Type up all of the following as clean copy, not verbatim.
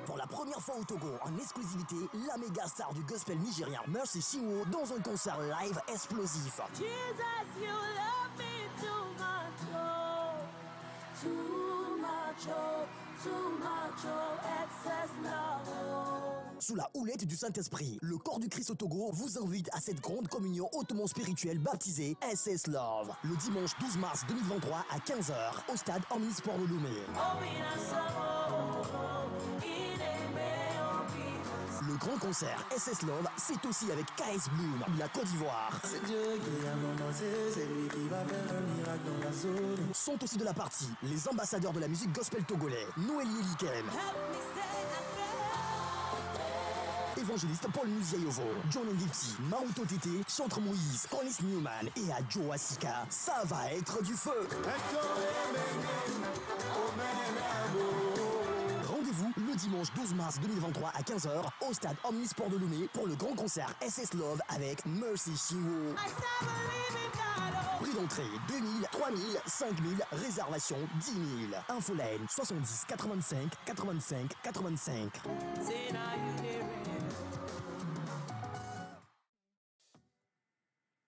Pour la première fois au Togo, en exclusivité, la méga star du gospel nigérien Mercy Chinwo dans un concert live explosif. Jesus, you love me too much, oh, too much, oh, too much, oh, excess love, oh. Sous la houlette du Saint-Esprit, le corps du Christ au Togo vous invite à cette grande communion hautement spirituelle baptisée SS Love, le dimanche 12 mars 2023 à 15h au stade Omnisport de Lomé. Le grand concert SS Love, c'est aussi avec KS Bloom de la Côte d'Ivoire. C'est Dieu qui a commencé, c'est lui qui va faire un miracle dans la zone. Sont aussi de la partie les ambassadeurs de la musique gospel togolais, Noélie Elikem, évangéliste Paul Muziayovo, John Ndipti, Maruto Tété, Chantre Moïse, Cornis Newman et Adjo Asika. Ça va être du feu. Rendez-vous le dimanche 12 mars 2023 à 15h au stade Omnisport de Lomé pour le grand concert SS Love avec Mercy Chinwo. Prix d'entrée 2000, 3000, 5000, réservation 10 000. Infoline 70 85 85 85.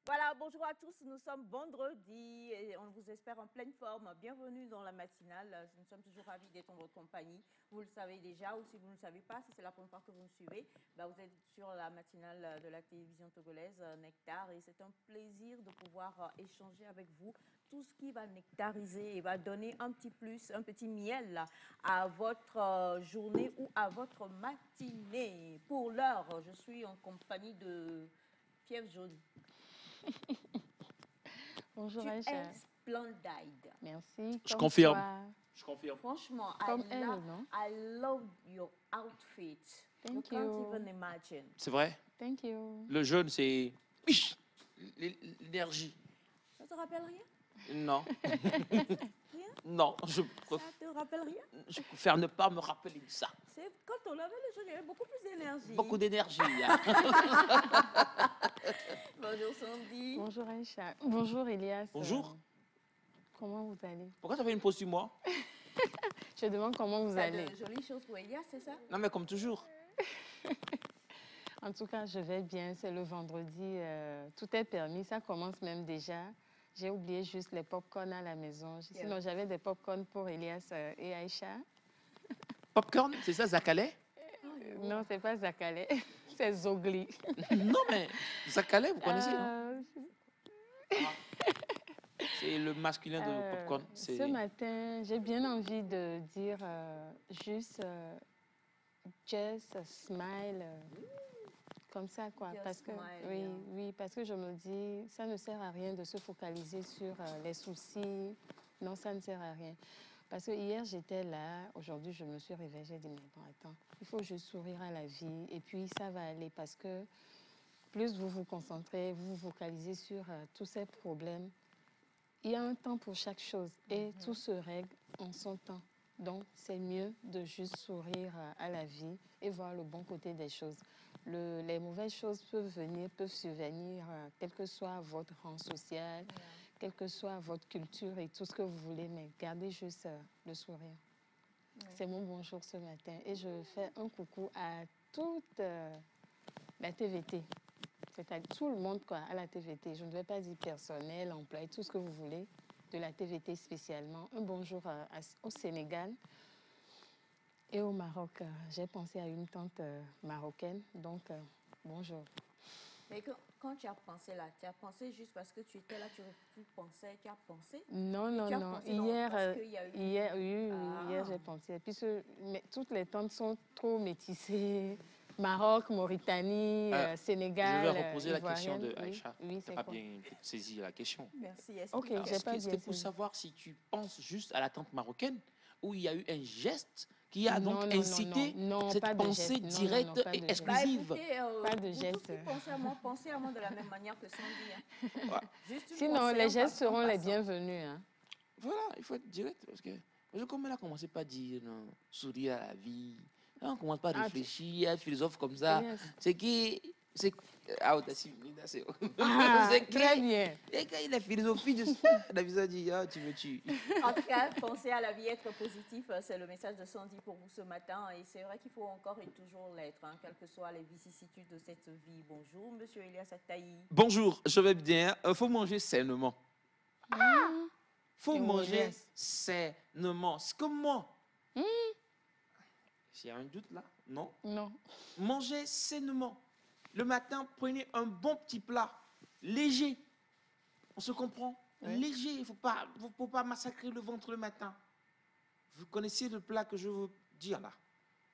Voilà, bonjour à tous, nous sommes vendredi et on vous espère en pleine forme. Bienvenue dans la matinale, nous sommes toujours ravis d'être en votre compagnie. Vous le savez déjà ou si vous ne le savez pas, si c'est la première fois que vous nous suivez, vous êtes sur la matinale de la télévision togolaise Nectar et c'est un plaisir de pouvoir échanger avec vous tout ce qui va nectariser et va donner un petit plus, un petit miel à votre journée ou à votre matinée. Pour l'heure, je suis en compagnie de Fièvre Jaune. Bonjour tu Aïcha. es splendide. Merci. Je confirme. Toi. Je confirme. Franchement, Comme elle, non? I love your outfit. Thank you. Can't you. even imagine. C'est vrai? Thank you. Le jeune, c'est l'énergie. Ça te rappelle rien? Non. Rien? Non, Ça te rappelle rien? je préfère ne pas me rappeler de ça. Quand on lavait les choses, il y avait beaucoup plus d'énergie. Beaucoup d'énergie. Hein. Bonjour Sandy. Bonjour Aïcha. Bonjour Elias. Bonjour. Comment vous allez? Pourquoi tu as fait une pause sur moi? Je demande comment vous T'as allez. de jolies choses pour Elias, c'est ça? Non, mais comme toujours. En tout cas, je vais bien. C'est le vendredi. Tout est permis. Ça commence même déjà. J'ai oublié juste les pop-corn à la maison. Sinon, j'avais des pop-corn pour Elias et Aïcha. Popcorn, c'est ça, Zakalé? Non, c'est pas Zakale. C'est Zogli. Non, mais Zakalé, vous connaissez, non? C'est le masculin de popcorn. Ce matin, j'ai bien envie de dire juste just smile. Comme ça, quoi. Just Parce que, smile, oui, parce que je me dis, ça ne sert à rien de se focaliser sur les soucis. Non, ça ne sert à rien. Parce que hier, j'étais là. Aujourd'hui, je me suis réveillée. J'ai dit, mais bon, attends, il faut juste sourire à la vie. Et puis, ça va aller parce que plus vous vous concentrez, vous vous focalisez sur tous ces problèmes, il y a un temps pour chaque chose et tout se règle en son temps. Donc, c'est mieux de juste sourire à la vie et voir le bon côté des choses. Les mauvaises choses peuvent survenir, quel que soit votre rang social, quelle que soit votre culture et tout ce que vous voulez, mais gardez juste le sourire. C'est mon bonjour ce matin et je fais un coucou à toute la TVT. C'est-à-dire tout le monde quoi, à la TVT. Je ne vais pas dire personnel, employé, tout ce que vous voulez, de la TVT spécialement. Un bonjour au Sénégal et au Maroc. J'ai pensé à une tante marocaine, donc bonjour. Mais quand tu as pensé là, tu as pensé juste parce que tu étais là, tu pensais, tu as pensé? Non, tu as non. pensé parce qu'il y a eu... Hier j'ai pensé. Puisque toutes les tantes sont trop métissées. Maroc, Mauritanie, Sénégal. Je vais reposer la question de Aïcha. Oui, tu n'as pas bien saisi la question. Merci. Ok, j'ai pas bien saisi. C'était pour savoir si tu penses juste à la tante marocaine ou il y a eu un geste qui a donc incité cette pensée directe et exclusive. Pas de geste. Pensez à moi de la même manière que Sandy. Hein. Sinon, les gestes seront les bienvenus. Hein. Voilà, il faut être direct. Parce que comme elle a commencé par dire non, sourire à la vie, on commence pas à réfléchir, à être philosophe comme ça. C'est qui... C'est très bien. Et quand il a philosophie de la vie, dit, tu me tues. En tout cas, pensez à la vie, être positif, c'est le message de Sandy pour vous ce matin. Et c'est vrai qu'il faut encore et toujours l'être, hein, quelles que soient les vicissitudes de cette vie. Bonjour, monsieur Elias Ataï. Bonjour, je vais bien. Il faut manger sainement. Il faut manger sainement. C'est comme moi. S'il y a un doute là, non? Non. Mangez sainement. Le matin, prenez un bon petit plat, léger. On se comprend? Léger, il ne faut pas massacrer le ventre le matin. Vous connaissez le plat que je veux dire là.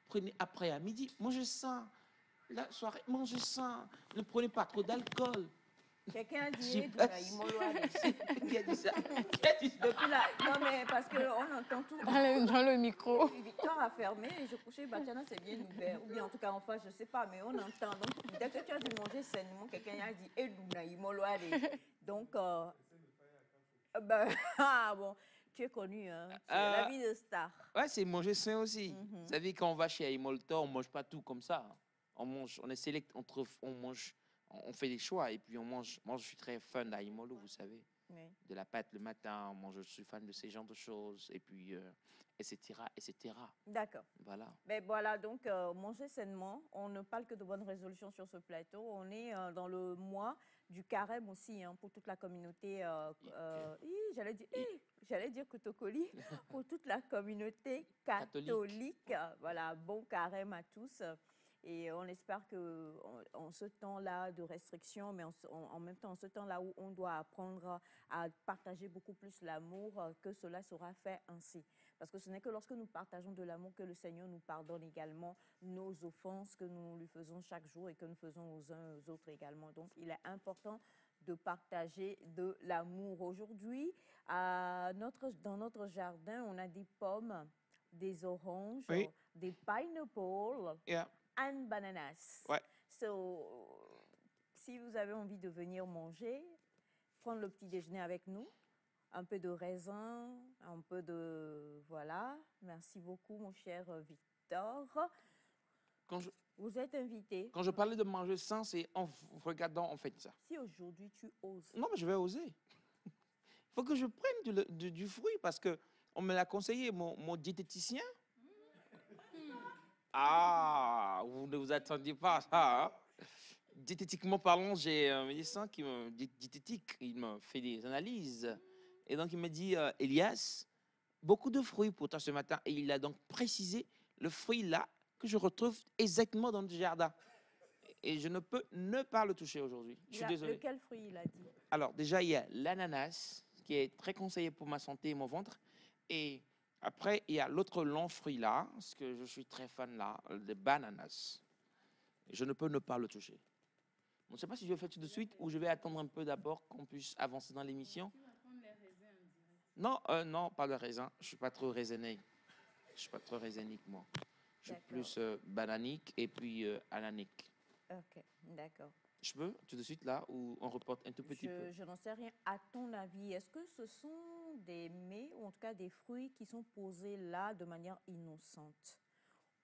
Prenez après à midi, mangez ça. La soirée, mangez ça. Ne prenez pas trop d'alcool. Quelqu'un a dit Qui a dit ça? Non, mais parce qu'on entend tout. Dans le micro. Victoire a fermé et je couchais, Batiana c'est bien ouvert. Ou bien en tout cas en face, je ne sais pas, mais on entend. Donc, dès que tu as dû manger sainement, quelqu'un a dit Edouna, Imoloade. Donc, bon, tu es connu, hein. C'est la vie de star. Ouais, c'est manger sain aussi. Vous savez, quand on va chez Aimolto, on ne mange pas tout comme ça. On est sélect entre. On fait des choix et puis on mange. Moi, je suis très fan d'Aimolo, vous savez. Oui. De la pâte le matin. Moi, je suis fan de ces genres de choses. Et puis, etc., etc. D'accord. Voilà. Ben voilà, donc, manger sainement. On ne parle que de bonnes résolutions sur ce plateau. On est dans le mois du carême aussi, hein, pour toute la communauté. J'allais dire Kotokoli. Pour toute la communauté catholique. Voilà, bon carême à tous. Et on espère qu'en ce temps-là de restriction, mais en même temps, en ce temps-là où on doit apprendre à partager beaucoup plus l'amour, que cela sera fait ainsi. Parce que ce n'est que lorsque nous partageons de l'amour que le Seigneur nous pardonne également nos offenses que nous lui faisons chaque jour et que nous faisons aux uns aux autres également. Donc, il est important de partager de l'amour. Aujourd'hui, dans notre jardin, on a des pommes, des oranges, des pineapples. And bananas. Ouais. So, si vous avez envie de venir manger, prendre le petit déjeuner avec nous, un peu de raisin, un peu de... Voilà. Merci beaucoup, mon cher j'adore. Quand je, Vous êtes invité. quand je parlais de manger sain, c'est en regardant en fait ça. Si aujourd'hui tu oses. Non, mais je vais oser. Il faut que je prenne du fruit parce que on me l'a conseillé, mon diététicien. Ah, vous ne vous attendiez pas à ça. Hein? Diététiquement parlant, j'ai un médecin diététique, il me fait des analyses. Et donc, il me dit, Elias, beaucoup de fruits pour toi ce matin. Et il a donc précisé le fruit là que je retrouve exactement dans le jardin. Et je ne peux ne pas le toucher aujourd'hui. Je suis désolé. Lequel fruit il a dit? Alors, déjà, il y a l'ananas, qui est très conseillé pour ma santé et mon ventre. Et après, il y a l'autre long fruit là, parce que je suis très fan là, le bananas. Je ne peux ne pas le toucher. Je ne sais pas si je vais faire tout de suite ou je vais attendre un peu d'abord qu'on puisse avancer dans l'émission. Non, non, pas de raisin. Je ne suis pas trop raisinique. Je ne suis pas trop raisinique, moi. Je suis plus bananique et puis ananique. Ok, d'accord. Je peux tout de suite là ou on reporte un tout petit peu? Je n'en sais rien. À ton avis, est-ce que ce sont des mets ou en tout cas des fruits qui sont posés là de manière innocente?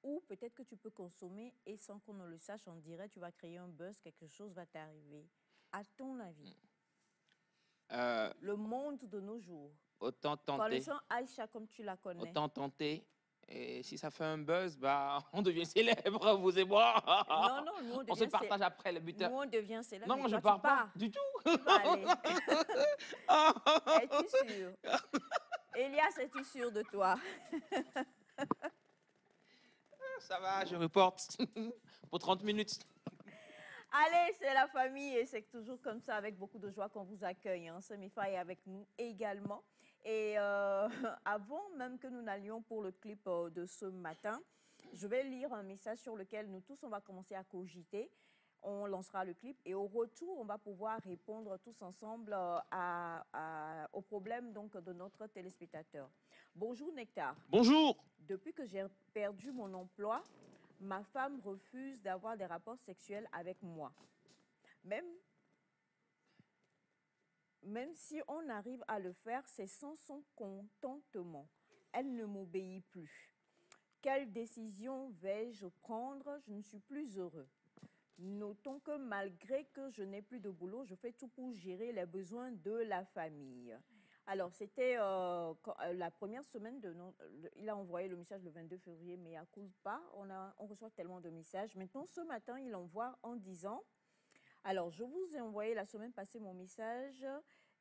Ou peut-être que tu peux consommer et sans qu'on ne le sache, on dirait tu vas créer un buzz, quelque chose va t'arriver. À ton avis, le monde de nos jours, Autant tenter. connaissant Aïcha comme tu la connais, Autant tenter. Et si ça fait un buzz, bah, on devient célèbre, vous et moi. non, non, nous on On devient se partage après le butin. Nous on devient célèbre. Non, mais moi je toi, pars tu pas pars. du tout. Tu vas aller. Es-tu sûr? Elias, es-tu sûr de toi? Ça va, je reporte pour 30 minutes. Allez, c'est la famille et c'est toujours comme ça avec beaucoup de joie qu'on vous accueille. Hein. Semifa est avec nous également. Et avant même que nous n'allions pour le clip de ce matin, je vais lire un message sur lequel nous tous, on va commencer à cogiter. On lancera le clip et au retour, on va pouvoir répondre tous ensemble aux problèmes donc, de notre téléspectateur. Bonjour Nectar. Bonjour. Depuis que j'ai perdu mon emploi, ma femme refuse d'avoir des rapports sexuels avec moi. Même si on arrive à le faire, c'est sans son contentement. Elle ne m'obéit plus. Quelle décision vais-je prendre? Je ne suis plus heureux. Notons que malgré que je n'ai plus de boulot, je fais tout pour gérer les besoins de la famille. Alors, c'était la première semaine il a envoyé le message le 22 février, mais à cause pas, on reçoit tellement de messages. Maintenant, ce matin, il envoie en disant, alors, je vous ai envoyé la semaine passée mon message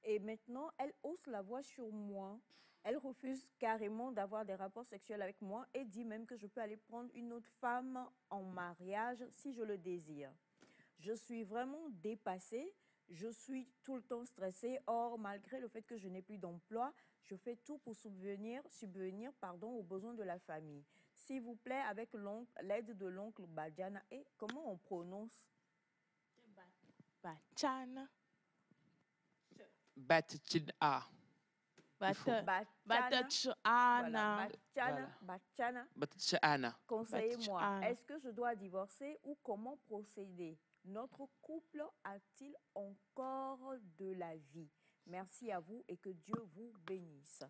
et maintenant, elle hausse la voix sur moi. Elle refuse carrément d'avoir des rapports sexuels avec moi et dit même que je peux aller prendre une autre femme en mariage si je le désire. Je suis vraiment dépassée. Je suis tout le temps stressée. Or, malgré le fait que je n'ai plus d'emploi, je fais tout pour subvenir aux besoins de la famille. S'il vous plaît, avec l'aide de l'oncle Badjana. Et comment on prononce? Bachana. Batchana. Batachana. Batchana. Conseillez-moi, Batchana. est-ce que je dois divorcer ou comment procéder? Notre couple a-t-il encore de la vie? Merci à vous et que Dieu vous bénisse.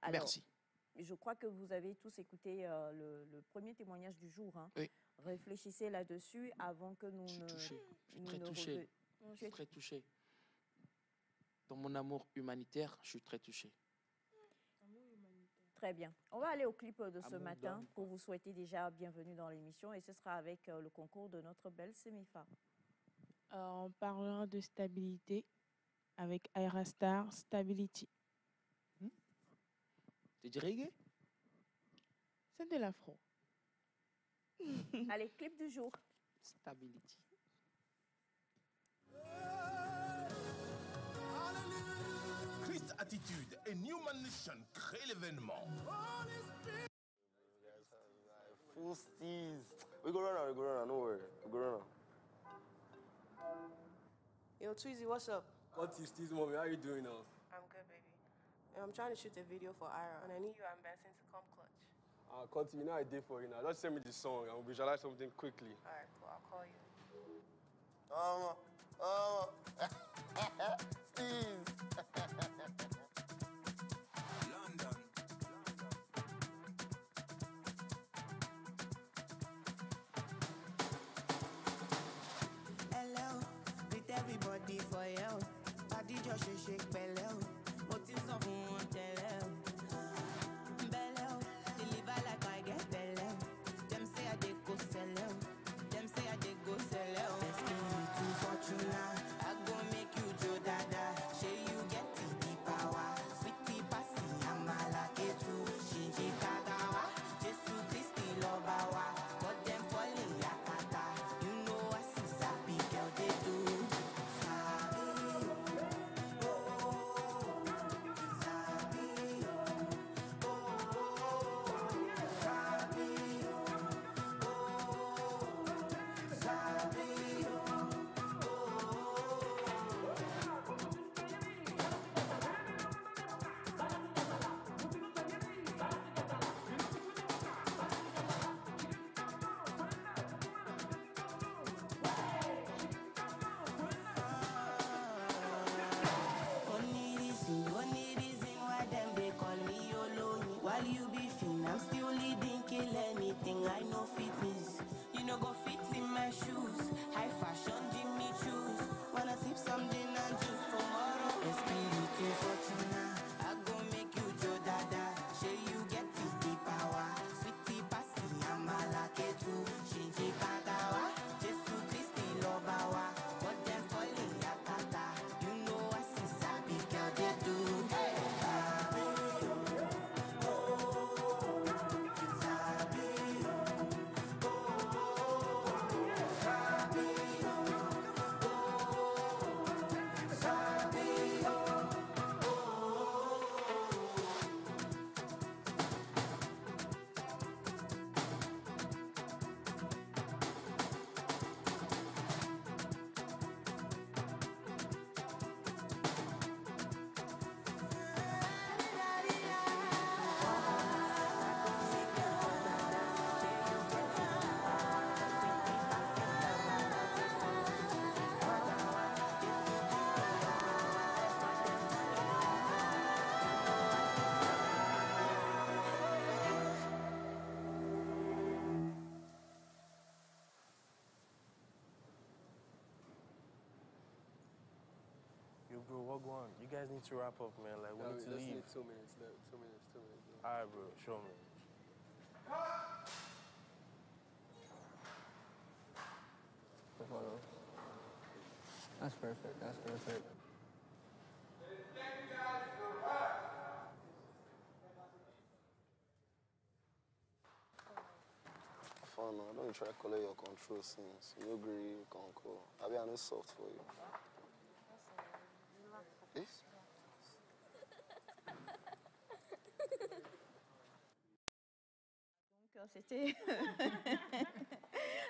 Alors, Merci. Je crois que vous avez tous écouté le premier témoignage du jour. Hein. Oui. Réfléchissez là-dessus avant que nous Je suis ne... touché. Je suis nous très ne touché. Je suis très touché. Dans mon amour humanitaire, je suis très touché. Très bien. On va aller au clip de ce Amour matin d'homme. pour vous souhaiter déjà bienvenue dans l'émission et ce sera avec le concours de notre belle Semifa. On parlera de stabilité avec Aerostar Stability. Tu dis reggae? C'est de l'afro. Allez, clip du jour. Stability. Christ Attitude et Newman Nation créent l'événement. Full steez. We go run now, no worry. We go run now. Yo, Tweezy, what's up? What's your steez, mommy? How you doing now? I'm good, baby. I'm trying to shoot a video for Ira, and I need you and Benson to come clutch. Conti, you know I did for you now. Just send me the song and we'll visualize something quickly. All right, cool. I'll call you. Steez. ṣe pẹ̀lẹ́ o, mo ti sọ fún wọn tẹ́lẹ̀ o. Belle o, deliver like I get belle o. Dem say I dey go sell o, dem say I dey go sell o. Espiritu Fortuna, I go make you jo dada. Shey you get the power, sweetie passy amala ketu, shinji kagawa, Jesu Christi loba wa, but dem fall in yakata. You know I see sabi girl dey do. Sabi, only reason why them they call me Oloyin. While you be fin, I'm still leading, kill anything I know fitness. You know go fit in my shoes, high fashion Jimmy choose. Wanna sip some gin and juice tomorrow? Espiritu Fortuna, I go make you jo dada. Shey you get the power, sweetie passy amala ketu, shinji kagawa, Jesu Christi lobawa, but them falling yakata. You know I see sabi girl they do. Yo, bro, what go on? You guys need to wrap up, man. Like, we need to Let's leave. need 2 minutes. 2 minutes. 2 minutes. All right, bro. Show me. That's perfect. That's perfect. Fun, no. Don't try to collect your control since. You agree, you can call. I mean, I know soft for you. Eh? Donc, c'était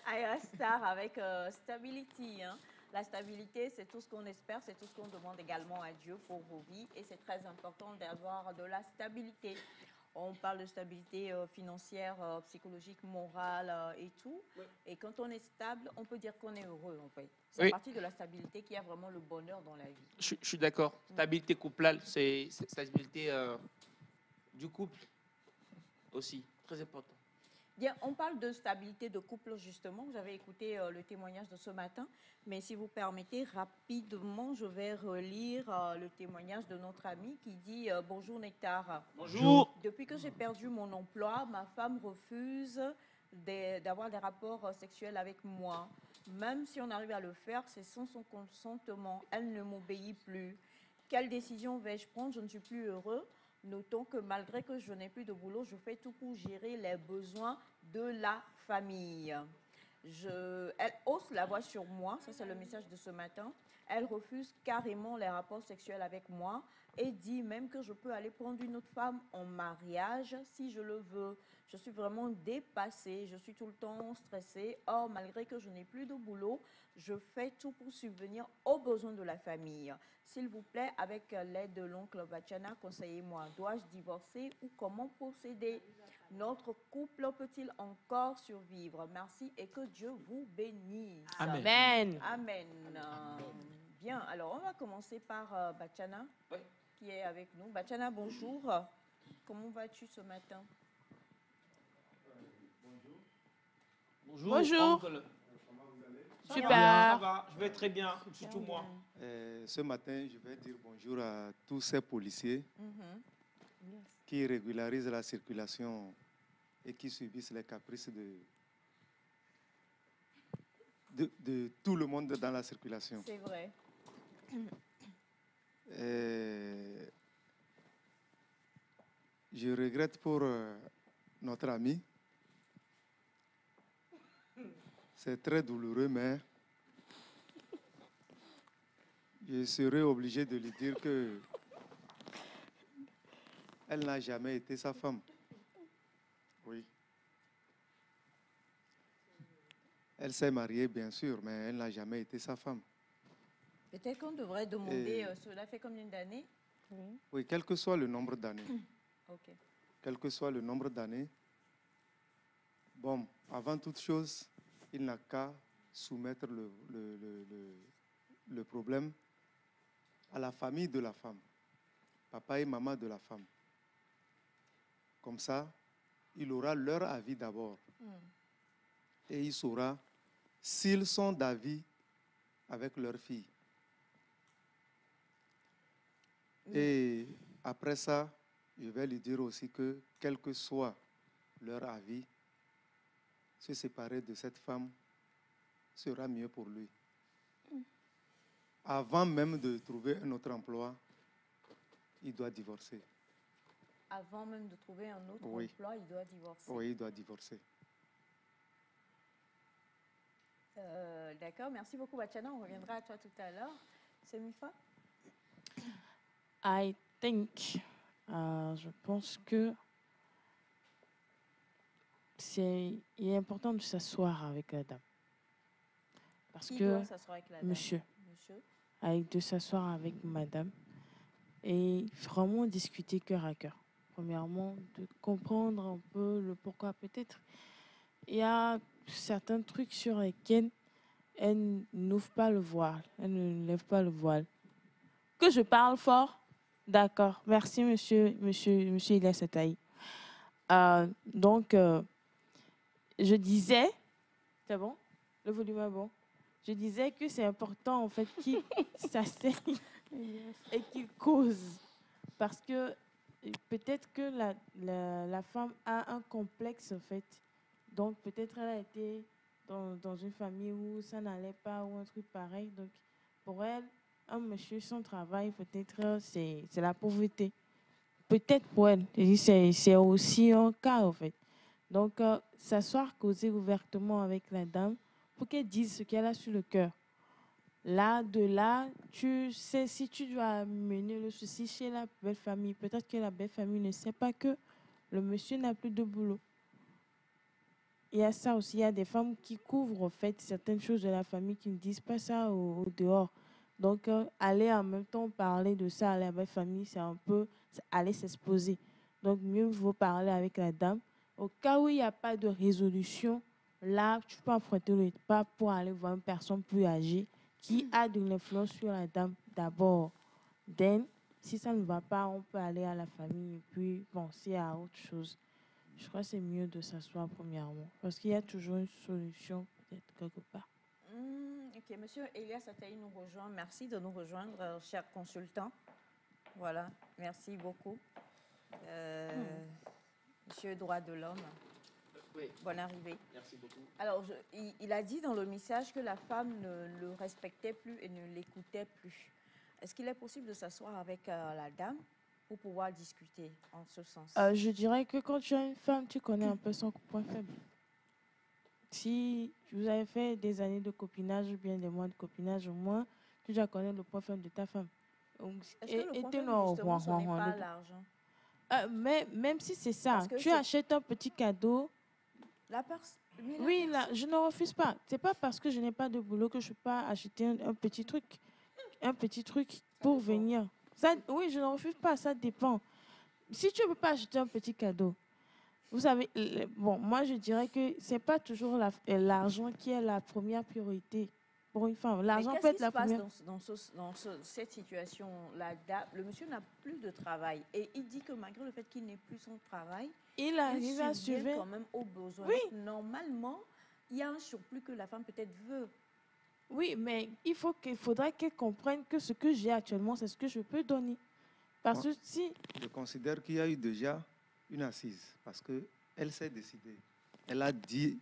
Aya Star avec Stability. Hein. La stabilité, c'est tout ce qu'on espère, c'est tout ce qu'on demande également à Dieu pour vos vies. Et c'est très important d'avoir de la stabilité. On parle de stabilité financière, psychologique, morale et tout. Oui. Et quand on est stable, on peut dire qu'on est heureux, en fait. C'est à partir de la stabilité qu'il y a vraiment le bonheur dans la vie. Je suis d'accord. Stabilité couplale, c'est stabilité du couple aussi. Très important. Bien, on parle de stabilité de couple, justement. Vous avez écouté le témoignage de ce matin. Mais si vous permettez, rapidement, je vais relire le témoignage de notre ami qui dit « Bonjour Nectar. Bonjour. Depuis que j'ai perdu mon emploi, ma femme refuse d'avoir des rapports sexuels avec moi. Même si on arrive à le faire, c'est sans son consentement. Elle ne m'obéit plus. Quelle décision vais-je prendre? Je ne suis plus heureux. Notons que malgré que je n'ai plus de boulot, je fais tout pour gérer les besoins de la famille. Elle hausse la voix sur moi, ça c'est le message de ce matin. Elle refuse carrément les rapports sexuels avec moi et dit même que je peux aller prendre une autre femme en mariage si je le veux. Je suis vraiment dépassée, je suis tout le temps stressée. Or, malgré que je n'ai plus de boulot, je fais tout pour subvenir aux besoins de la famille. S'il vous plaît, avec l'aide de l'oncle Bachana, conseillez-moi, dois-je divorcer ou comment procéder? Notre couple peut-il encore survivre? Merci et que Dieu vous bénisse. Amen. Amen. Bien, alors on va commencer par Bachana, qui est avec nous. Bachana, bonjour. Comment vas-tu ce matin? Bonjour. Oncle. Super. Ça va, je vais très bien, surtout moi. Ce matin, je vais dire bonjour à tous ces policiers qui régularisent la circulation et qui subissent les caprices de tout le monde dans la circulation. C'est vrai. Je regrette pour notre ami. C'est très douloureux, mais je serai obligé de lui dire que elle n'a jamais été sa femme. Oui. Elle s'est mariée, bien sûr, mais elle n'a jamais été sa femme. Peut-être qu'on devrait demander, cela fait combien d'années? Oui, quel que soit le nombre d'années. Ok. Quel que soit le nombre d'années. Bon, avant toute chose, il n'a qu'à soumettre le problème à la famille de la femme, papa et maman de la femme. Comme ça, il aura leur avis d'abord. Et il saura s'ils sont d'avis avec leur fille. Et après ça, je vais lui dire aussi que, quel que soit leur avis, se séparer de cette femme sera mieux pour lui. Avant même de trouver un autre emploi, il doit divorcer. Avant même de trouver un autre emploi, il doit divorcer. Oui, il doit divorcer. D'accord, merci beaucoup, Bachana. On reviendra à toi tout à l'heure. Semifa? I think, je pense que il est important de s'asseoir avec la dame. Parce Qui que doit s'asseoir avec la dame? Monsieur. De s'asseoir avec madame et vraiment discuter cœur à cœur. Premièrement, de comprendre un peu le pourquoi. Peut-être il y a certains trucs sur lesquels elle n'ouvre pas le voile. Elle ne lève pas le voile. Que je parle fort? D'accord. Merci, monsieur Ilyas Ataï. Donc, je disais... C'est bon? Le volume est bon? Je disais que c'est important, en fait, qu'il s'asseye et qu'il cause. Parce que peut-être que la femme a un complexe, en fait. Donc, peut-être elle a été dans une famille où ça n'allait pas ou un truc pareil. Donc, pour elle, un monsieur sans travail, peut-être c'est la pauvreté. Peut-être pour elle. C'est aussi un cas, en fait. Donc, s'asseoir, causer ouvertement avec la dame pour qu'elle dise ce qu'elle a sur le cœur. Là, de là, tu sais, si tu dois mener le souci chez la belle famille, peut-être que la belle famille ne sait pas que le monsieur n'a plus de boulot. Il y a ça aussi, il y a des femmes qui couvrent en fait certaines choses de la famille qui ne disent pas ça au dehors. Donc, aller en même temps parler de ça à la belle famille, c'est un peu aller s'exposer. Donc, mieux vaut parler avec la dame. Au cas où il n'y a pas de résolution, là, tu peux emprunter le pas pour aller voir une personne plus âgée qui a de l'influence sur la dame d'abord. Then, si ça ne va pas, on peut aller à la famille et puis penser à autre chose. Je crois que c'est mieux de s'asseoir premièrement parce qu'il y a toujours une solution peut-être quelque part. Ok, monsieur Ilyas Ataï nous rejoint. Merci de nous rejoindre, cher consultant. Voilà, merci beaucoup. Monsieur Droit de l'Homme. Oui. Bonne arrivée. Merci beaucoup. Alors, il a dit dans le message que la femme ne le respectait plus et ne l'écoutait plus. Est-ce qu'il est possible de s'asseoir avec la dame pour pouvoir discuter en ce sens? Je dirais que quand tu as une femme, tu connais un peu son point faible. Si vous avez fait des années de copinage ou bien des mois de copinage au moins, tu dois connaître le point faible de ta femme. Est-ce que le point faible, justement, ce n'est pas l'argent? Mais même si c'est ça, tu achètes un petit cadeau. Oui, là, je ne refuse pas. C'est pas parce que je n'ai pas de boulot que je ne peux pas acheter un petit truc. Un petit truc pour venir. Ça, oui, je ne refuse pas, ça dépend. Si tu ne peux pas acheter un petit cadeau, vous savez, bon, moi je dirais que ce n'est pas toujours l'argent qui est la première priorité pour une femme. L'argent peut être la première. Dans cette situation, le monsieur n'a plus de travail et il dit que malgré le fait qu'il n'ait plus son travail, il arrive à suivre quand même aux besoins. Oui. Donc, normalement, il y a un surplus que la femme peut-être veut Oui, mais il faudrait qu'elle comprenne que ce que j'ai actuellement, c'est ce que je peux donner. Parce que si... Je considère qu'il y a eu déjà une assise parce qu'elle s'est décidée. Elle a dit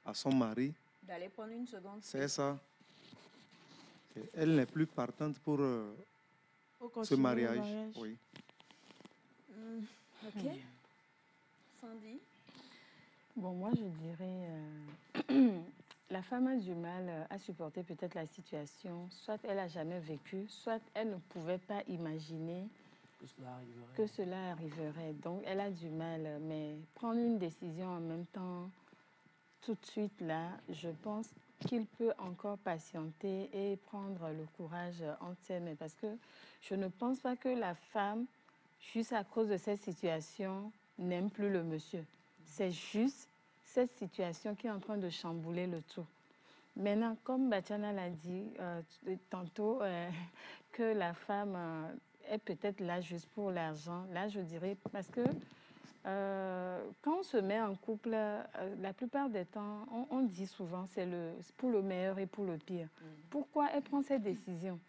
à son mari... D'aller prendre une seconde. C'est ça. Elle n'est plus partante pour ce mariage. Oui. Ok. Sandy? Bon, moi, je dirais... la femme a du mal à supporter peut-être la situation. Soit elle n'a jamais vécu, soit elle ne pouvait pas imaginer que cela arriverait. Donc, elle a du mal. Mais prendre une décision en même temps, tout de suite, là, je pense qu'il peut encore patienter et prendre le courage entre ses mains. Parce que je ne pense pas que la femme, juste à cause de cette situation, n'aime plus le monsieur. C'est juste cette situation qui est en train de chambouler le tout. Maintenant, comme Bachana l'a dit tantôt, que la femme est peut-être là juste pour l'argent, là je dirais, parce que quand on se met en couple, la plupart des temps, on dit souvent c'est pour le meilleur et pour le pire. Pourquoi elle prend cette décision?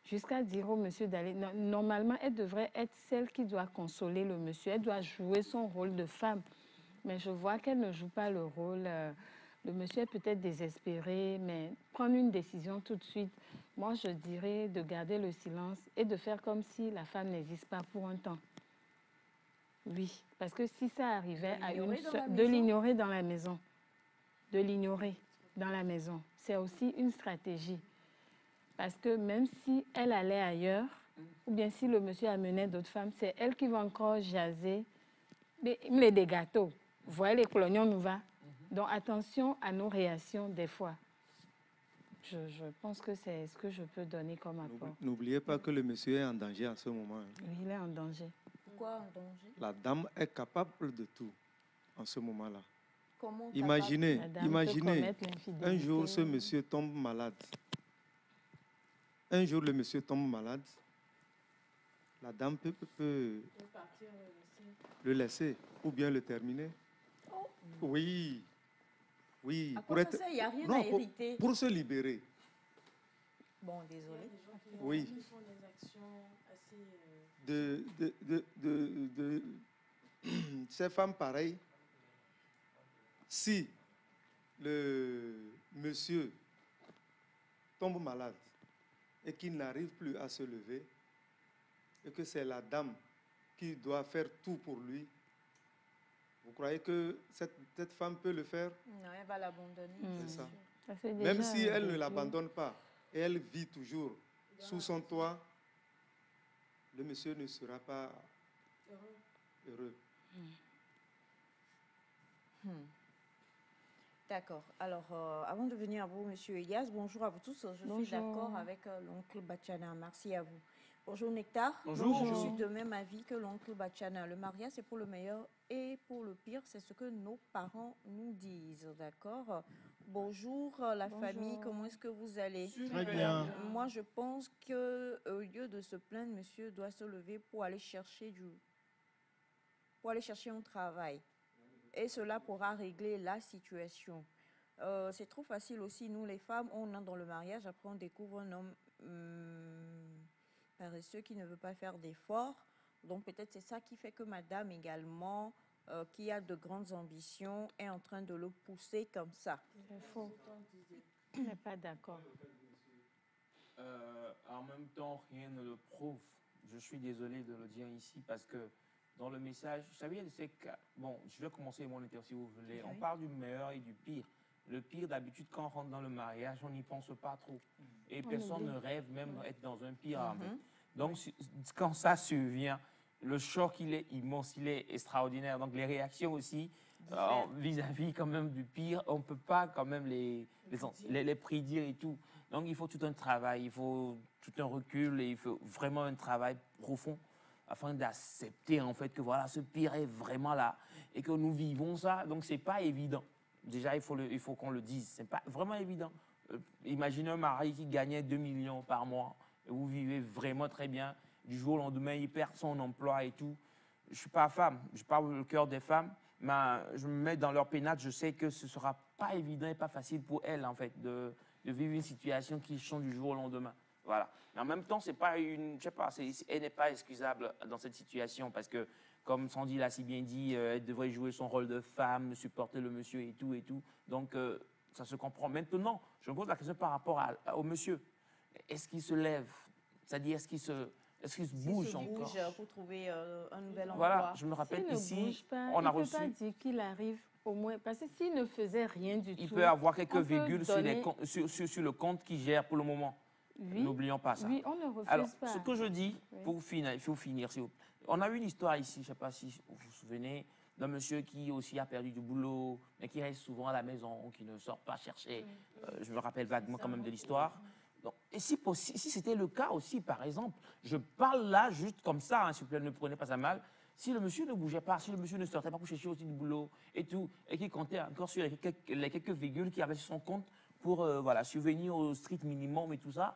Jusqu'à dire au monsieur d'aller... Normalement, elle devrait être celle qui doit consoler le monsieur. Elle doit jouer son rôle de femme. Mais je vois qu'elle ne joue pas le rôle. Le monsieur est peut-être désespéré, mais prendre une décision tout de suite, moi je dirais de garder le silence et de faire comme si la femme n'existe pas pour un temps. Oui, parce que si ça arrivait à une seule... De l'ignorer dans la maison. De l'ignorer dans la maison. C'est aussi une stratégie. Parce que même si elle allait ailleurs, ou bien si le monsieur amenait d'autres femmes, c'est elle qui va encore jaser des gâteaux. Vous voyez les clognons nous va. Donc attention à nos réactions des fois. Je pense que c'est ce que je peux donner comme apport. N'oubliez pas que le monsieur est en danger en ce moment. Oui, il est en danger. Pourquoi en danger? La dame est capable de tout en ce moment-là. Comment imaginez un jour ce monsieur tombe malade. Un jour le monsieur tombe malade. La dame peut le laisser ou bien le terminer. Oh. Oui. Oui. Pour être... ça, il n'y a rien à hériter. Pour se libérer. Bon, désolé. Oui. Ces femmes pareilles, si le monsieur tombe malade et qu'il n'arrive plus à se lever, et que c'est la dame qui doit faire tout pour lui, vous croyez que cette femme peut le faire? Non, elle va l'abandonner. C'est ça. Même si elle ne l'abandonne pas, et elle vit toujours sous son toit, le monsieur ne sera pas heureux. D'accord. Alors, avant de venir à vous, Monsieur Elias, bonjour à vous tous. Je suis d'accord avec l'oncle Bachana. Merci à vous. Bonjour Nectar. Bonjour. Je suis de même avis que l'oncle Bachana. Le mariage, c'est pour le meilleur et pour le pire. C'est ce que nos parents nous disent. D'accord. Bonjour la famille. Comment est-ce que vous allez? Très bien. Moi, je pense qu'au lieu de se plaindre, monsieur doit se lever pour aller chercher un travail. Et cela pourra régler la situation. C'est trop facile aussi. Nous, les femmes, on entre dans le mariage. Après, on découvre un homme paresseux qui ne veut pas faire d'efforts. Donc, peut-être c'est ça qui fait que madame également, qui a de grandes ambitions, est en train de le pousser comme ça. C'est faux. Je n'est pas d'accord. En même temps, rien ne le prouve. Je suis désolé de le dire ici parce que dans le message, vous savez, c'est que, bon, je vais commencer mon interview si vous voulez. On parle du meilleur et du pire. Le pire, d'habitude, quand on rentre dans le mariage, on n'y pense pas trop. Et personne ne rêve même d'être dans un pire. Donc, quand ça survient, le choc, il est immense, il est extraordinaire. Donc, les réactions aussi, vis-à-vis quand même du pire, on ne peut pas quand même les prédire et tout. Donc, il faut tout un travail, il faut tout un recul et il faut vraiment un travail profond afin d'accepter en fait que voilà, ce pire est vraiment là et que nous vivons ça. Donc, c'est pas évident. Déjà, il faut qu'on le dise. C'est pas vraiment évident. Imaginez un mari qui gagnait 2 millions par mois et vous vivez vraiment très bien. Du jour au lendemain, il perd son emploi et tout. Je ne suis pas femme, je parle le cœur des femmes, mais je me mets dans leur pénate. Je sais que ce ne sera pas évident et pas facile pour elles, en fait, de vivre une situation qui change du jour au lendemain. Voilà. Mais en même temps, c'est pas une, je sais pas, elle n'est pas excusable dans cette situation parce que, comme Sandy l'a si bien dit, elle devrait jouer son rôle de femme, supporter le monsieur et tout et tout. Donc, ça se comprend. Maintenant, je me pose la question par rapport au monsieur. Est-ce qu'il se lève? C'est-à-dire, est-ce qu'il se bouge encore pour trouver un nouvel emploi. Voilà, je me rappelle ici, on a reçu... Il ne peut pas dire qu'il arrive au moins, parce que s'il ne faisait rien du tout... Il peut avoir quelques virgules sur le compte qu'il gère pour le moment. Oui, n'oublions pas ça. Oui, on ne refuse Alors, pas. ce que je dis, pour finir, il faut finir. On a eu une histoire ici, je ne sais pas si vous vous souvenez, d'un monsieur qui aussi a perdu du boulot, mais qui reste souvent à la maison, qui ne sort pas chercher. Je me rappelle vaguement quand même de l'histoire. Et si c'était le cas aussi, par exemple, je parle là juste comme ça, hein, s'il vous plaît, ne prenez pas ça mal. Si le monsieur ne bougeait pas, si le monsieur ne sortait pas pour chercher aussi du boulot et tout, et qu'il comptait encore sur les quelques virgules qu'il avait sur son compte pour voilà, subvenir au strict minimum et tout ça,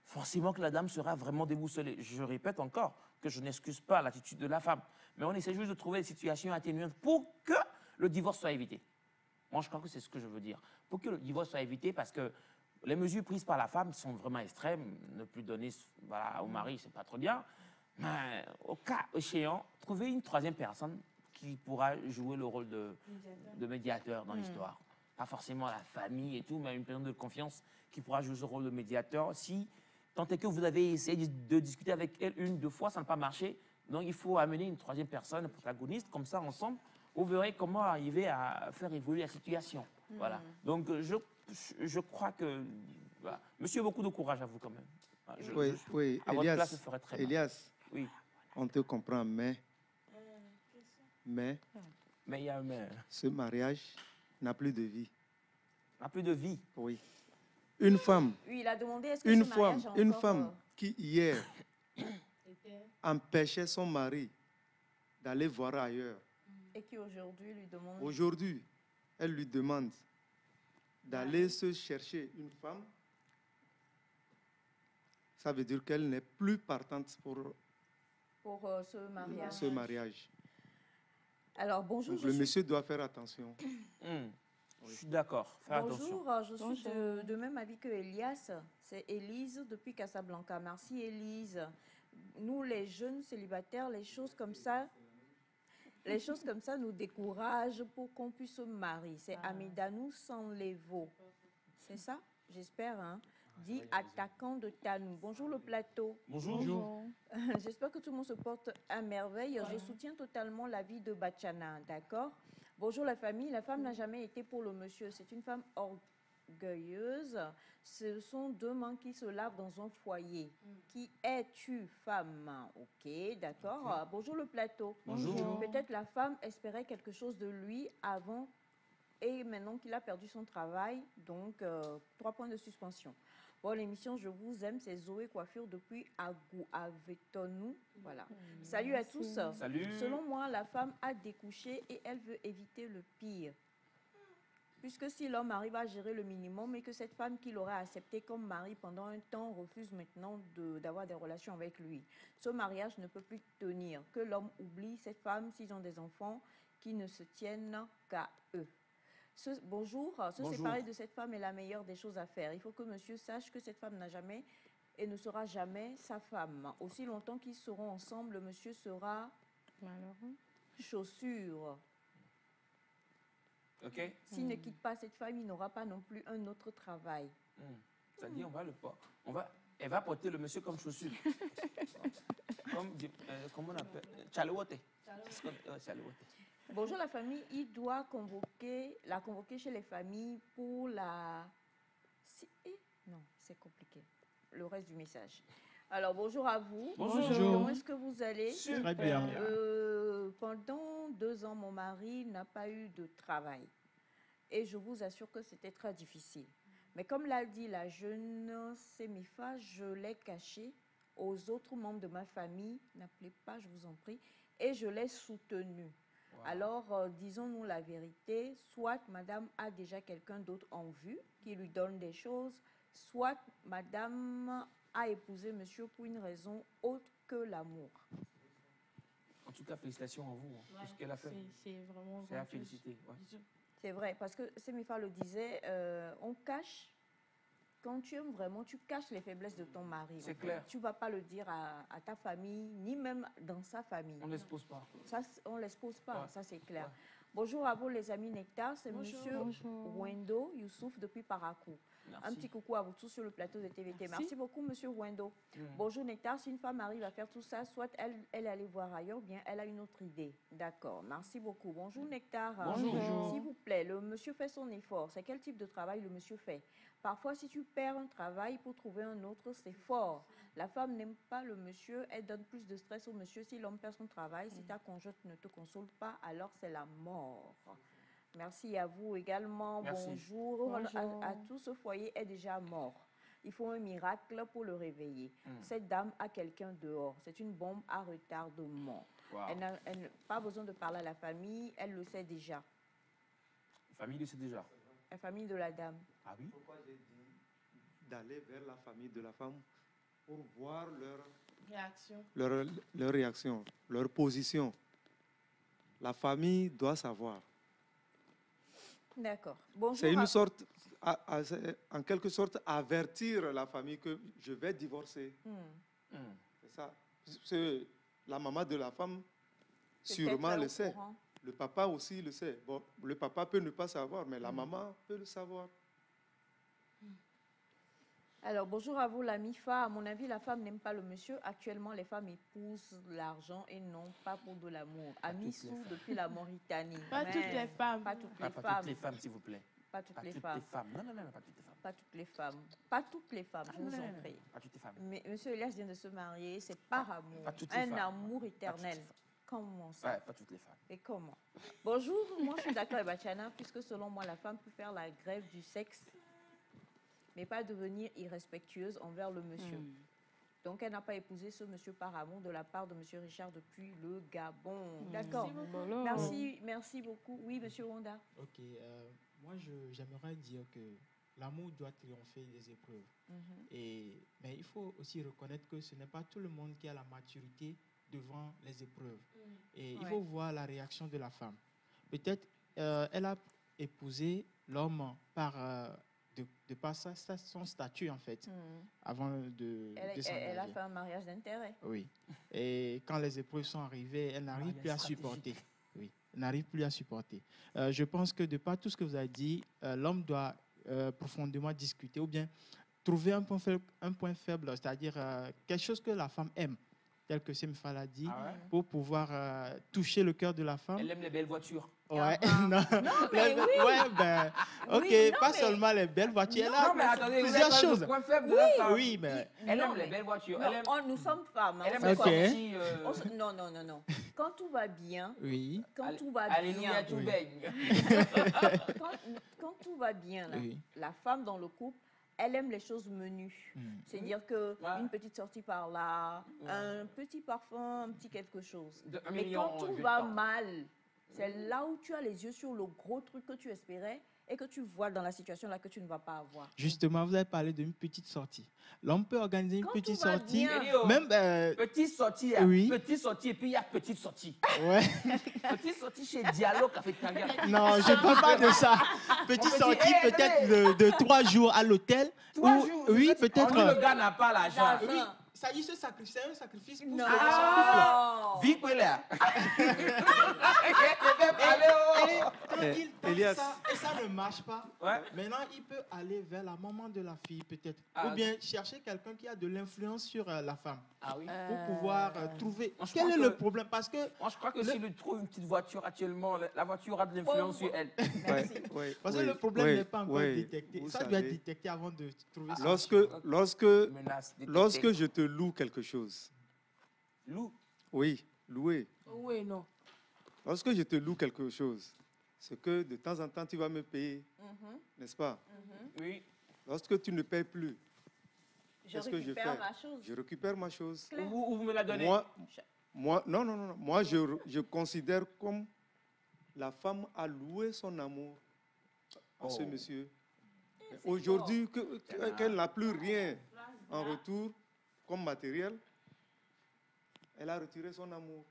forcément que la dame sera vraiment déboussolée. Je répète encore que je n'excuse pas l'attitude de la femme, mais on essaie juste de trouver des situations atténuantes pour que le divorce soit évité. Moi, je crois que c'est ce que je veux dire. Pour que le divorce soit évité, parce que les mesures prises par la femme sont vraiment extrêmes. Ne plus donner voilà, au mari, c'est pas trop bien. Mais au cas échéant, trouver une troisième personne qui pourra jouer le rôle de médiateur dans l'histoire. Pas forcément la famille et tout, mais une personne de confiance qui pourra jouer ce rôle de médiateur. Si tant est que vous avez essayé de discuter avec elle une, deux fois, ça n'a pas marché. Donc il faut amener une troisième personne protagoniste, comme ça, ensemble, vous verrez comment arriver à faire évoluer la situation. Voilà. Donc je crois que... Voilà. Monsieur, beaucoup de courage à vous quand même. Oui, à votre place, je ferais très mal. Elias, oui. On te comprend, mais il y a un mais. Ce mariage n'a plus de vie. N'a plus de vie? Oui. Une femme. Oui, il a demandé est-ce que ce mariage a encore... Une femme qui, hier, empêchait son mari d'aller voir ailleurs. Et qui aujourd'hui lui demande... Aujourd'hui, elle lui demande d'aller se chercher une femme. Ça veut dire qu'elle n'est plus partante pour ce mariage. Alors, bonjour. Donc, le monsieur doit faire attention. Je suis d'accord. Bonjour, je suis de même avis que Elias. C'est Élise depuis Casablanca. Merci Élise. Nous, les jeunes célibataires, les choses comme ça nous découragent pour qu'on puisse se marier. C'est Amidanou sans les veaux. C'est ça? J'espère, hein? Dit attaquant de Tanou. Bonjour le plateau. Bonjour. J'espère que tout le monde se porte à merveille. Je soutiens totalement l'avis de Bachana, d'accord? Bonjour la famille. La femme n'a jamais été pour le monsieur. C'est une femme orgueilleuse. Ce sont deux mains qui se lavent dans un foyer. Qui es-tu, femme? Ok, d'accord. Bonjour le plateau. Bonjour. Peut-être la femme espérait quelque chose de lui avant et maintenant qu'il a perdu son travail. Donc, 3 points de suspension. Bon, l'émission Je vous aime, c'est Zoé Coiffure depuis Agou Avetonou. Voilà. Salut à tous. Salut. Selon moi, la femme a découché et elle veut éviter le pire. Puisque si l'homme arrive à gérer le minimum et que cette femme qu'il aurait acceptée comme mari pendant un temps refuse maintenant d'avoir des relations avec lui, ce mariage ne peut plus tenir. Que l'homme oublie cette femme s'ils ont des enfants qui ne se tiennent qu'à eux. Bonjour. Se séparer de cette femme est la meilleure des choses à faire. Il faut que monsieur sache que cette femme n'a jamais et ne sera jamais sa femme. Aussi longtemps qu'ils seront ensemble, le monsieur sera malheureux. Chaussure. Ok. S'il ne quitte pas cette femme, il n'aura pas non plus un autre travail. C'est-à-dire, elle va porter le monsieur comme chaussure. Comment on appelle? Chalouote. Bonjour la famille, il doit la convoquer chez les familles pour la... Non, c'est compliqué. Le reste du message. Alors, bonjour à vous. Bonjour. Comment est-ce que vous allez? Très bien. Pendant 2 ans, mon mari n'a pas eu de travail. Et je vous assure que c'était très difficile. Mais comme l'a dit la jeune Sémifa, je l'ai caché aux autres membres de ma famille. N'appelez pas, je vous en prie. Et je l'ai soutenu. Wow. Alors, disons-nous la vérité, soit madame a déjà quelqu'un d'autre en vue qui lui donne des choses, soit madame a épousé monsieur pour une raison autre que l'amour. En tout cas, félicitations à vous pour ce qu'elle a fait. C'est à féliciter. Ouais. C'est vrai, parce que Sémifa le disait, on cache quand tu aimes vraiment, tu caches les faiblesses de ton mari. C'est clair. Tu ne vas pas le dire à ta famille, ni même dans sa famille. On ne l'expose pas. Ça, on ne l'expose pas, Ouais. ça c'est clair. Ouais. Bonjour à vous les amis Nectar, c'est Bonjour. monsieur Bonjour. Wendo Youssouf depuis Parakou. Merci. Un petit coucou à vous tous sur le plateau de TVT. Merci beaucoup monsieur Wendo. Mm. Bonjour Nectar, si une femme arrive à faire tout ça, soit elle est allée voir ailleurs, ou bien elle a une autre idée. D'accord, merci beaucoup. Bonjour Nectar. Bonjour. S'il vous plaît, le monsieur fait son effort. C'est quel type de travail le monsieur fait? Parfois, si tu perds un travail pour trouver un autre, c'est fort. La femme n'aime pas le monsieur, elle donne plus de stress au monsieur si l'homme perd son travail. Si ta conjointe ne te console pas, alors c'est la mort. Merci à vous également. Merci. Bonjour. Bonjour. À tout ce foyer est déjà mort. Il faut un miracle pour le réveiller. Cette dame a quelqu'un dehors. C'est une bombe à retardement. Wow. Elle n'a pas besoin de parler à la famille, elle le sait déjà. La famille le sait déjà. La famille de la dame. Ah oui? Pourquoi j'ai dit d'aller vers la famille de la femme pour voir Réaction. leur réaction, leur position. La famille doit savoir. D'accord. Bonjour. C'est une sorte, en quelque sorte, avertir la famille que je vais divorcer. C'est ça. La maman de la femme, sûrement le sait. Le papa aussi le sait. Bon, le papa peut ne pas savoir, mais la maman peut le savoir. Alors, bonjour à vous, la MIFA. À mon avis, la femme n'aime pas le monsieur. Actuellement, les femmes épousent l'argent et non pas pour de l'amour. Amissou depuis la Mauritanie. Pas toutes les femmes. Pas toutes Ah, les pas femmes. toutes les femmes, s'il vous plaît. Pas toutes Pas les toutes femmes. les femmes. Non, non, non, pas toutes les femmes. Pas toutes les femmes. Pas toutes les femmes, je vous en prie. Pas toutes les femmes. Mais monsieur Elias vient de se marier, c'est par amour. pas toutes les Un femmes. amour éternel. Comment ça? Ouais, pas toutes les femmes. Et comment? Bonjour, moi je suis d'accord avec Bachana, puisque selon moi, la femme peut faire la grève du sexe, mais pas devenir irrespectueuse envers le monsieur. Donc, elle n'a pas épousé ce monsieur par amour de la part de monsieur Richard depuis le Gabon. D'accord. Merci beaucoup. Oui, monsieur Wanda. Ok, moi j'aimerais dire que l'amour doit triompher des épreuves. Mais il faut aussi reconnaître que ce n'est pas tout le monde qui a la maturité devant les épreuves. Et il faut voir la réaction de la femme. Peut-être elle a épousé l'homme par son statut, en fait, avant de s'engager. Elle a fait un mariage d'intérêt. Oui. Et quand les épreuves sont arrivées, elle n'arrive plus à supporter. Oui, elle n'arrive plus à supporter. Je pense que de par tout ce que vous avez dit, l'homme doit profondément discuter ou bien trouver un point faible, c'est-à-dire quelque chose que la femme aime, tel que Semfa l'a dit, pour pouvoir toucher le cœur de la femme. Elle aime les belles voitures. Ouais, non, mais oui. Ouais, ben, ok, Oui, pas seulement les belles voitures, elle a Non, mais attendez, plusieurs vous avez choses. le point faible de la femme. Oui, mais Elle aime les belles voitures. Non, Elle aime... nous sommes femmes. Hein, Elle aime on les se sorties. Non. Quand tout va bien, oui. quand tout va Alléluia, bien, tout Oui. baigne. quand tout va bien, là, Oui. la femme dans le couple, elle aime les choses menues. C'est-à-dire que une petite sortie par là, un petit parfum, un petit quelque chose. Mais quand tout va mal, c'est là où tu as les yeux sur le gros truc que tu espérais et que tu vois dans la situation là que tu ne vas pas avoir. Justement, vous avez parlé d'une petite sortie. L'homme peut organiser une petite tout va sortie, bien. même Petite sortie, oui. petite sortie, et puis il y a petite sortie. Ouais. Petite sortie chez Dialogue Cafétéria. Non, je ne parle pas de ça. Petite On peut sortie dire, peut-être de 3 jours à l'hôtel. 3 ou- jours, oui, c'est ça, peut-être. le gars n'a pas l'argent. Oui, ça dit c'est un sacrifice pour Non. ce Vive là. Quand il tente Elias. ça et ça ne marche pas, Ouais. maintenant il peut aller vers la maman de la fille peut-être. Ah, Ou bien chercher quelqu'un qui a de l'influence sur la femme. Ah oui. Pour pouvoir trouver. Moi, je Quel crois est que- le problème? Parce que Moi, je crois que s'il lui trouve une petite voiture actuellement, la voiture aura de l'influence sur elle. Parce que le problème n'est pas encore détecté. Vous Ça doit être savez, détecté avant de trouver ça. Lorsque je te loue quelque chose. Loue? Oui, louer. Oui, non. Lorsque je te loue quelque chose, c'est que de temps en temps, tu vas me payer, n'est-ce pas? Oui. Lorsque tu ne payes plus, Je qu'est-ce que je récupère fais? ma chose. Je récupère ma chose. Ou vous me la donnez? Non. Moi, je considère comme la femme a loué son amour à ce monsieur. Aujourd'hui, qu'elle n'a plus rien en retour comme matériel, elle a retiré son amour.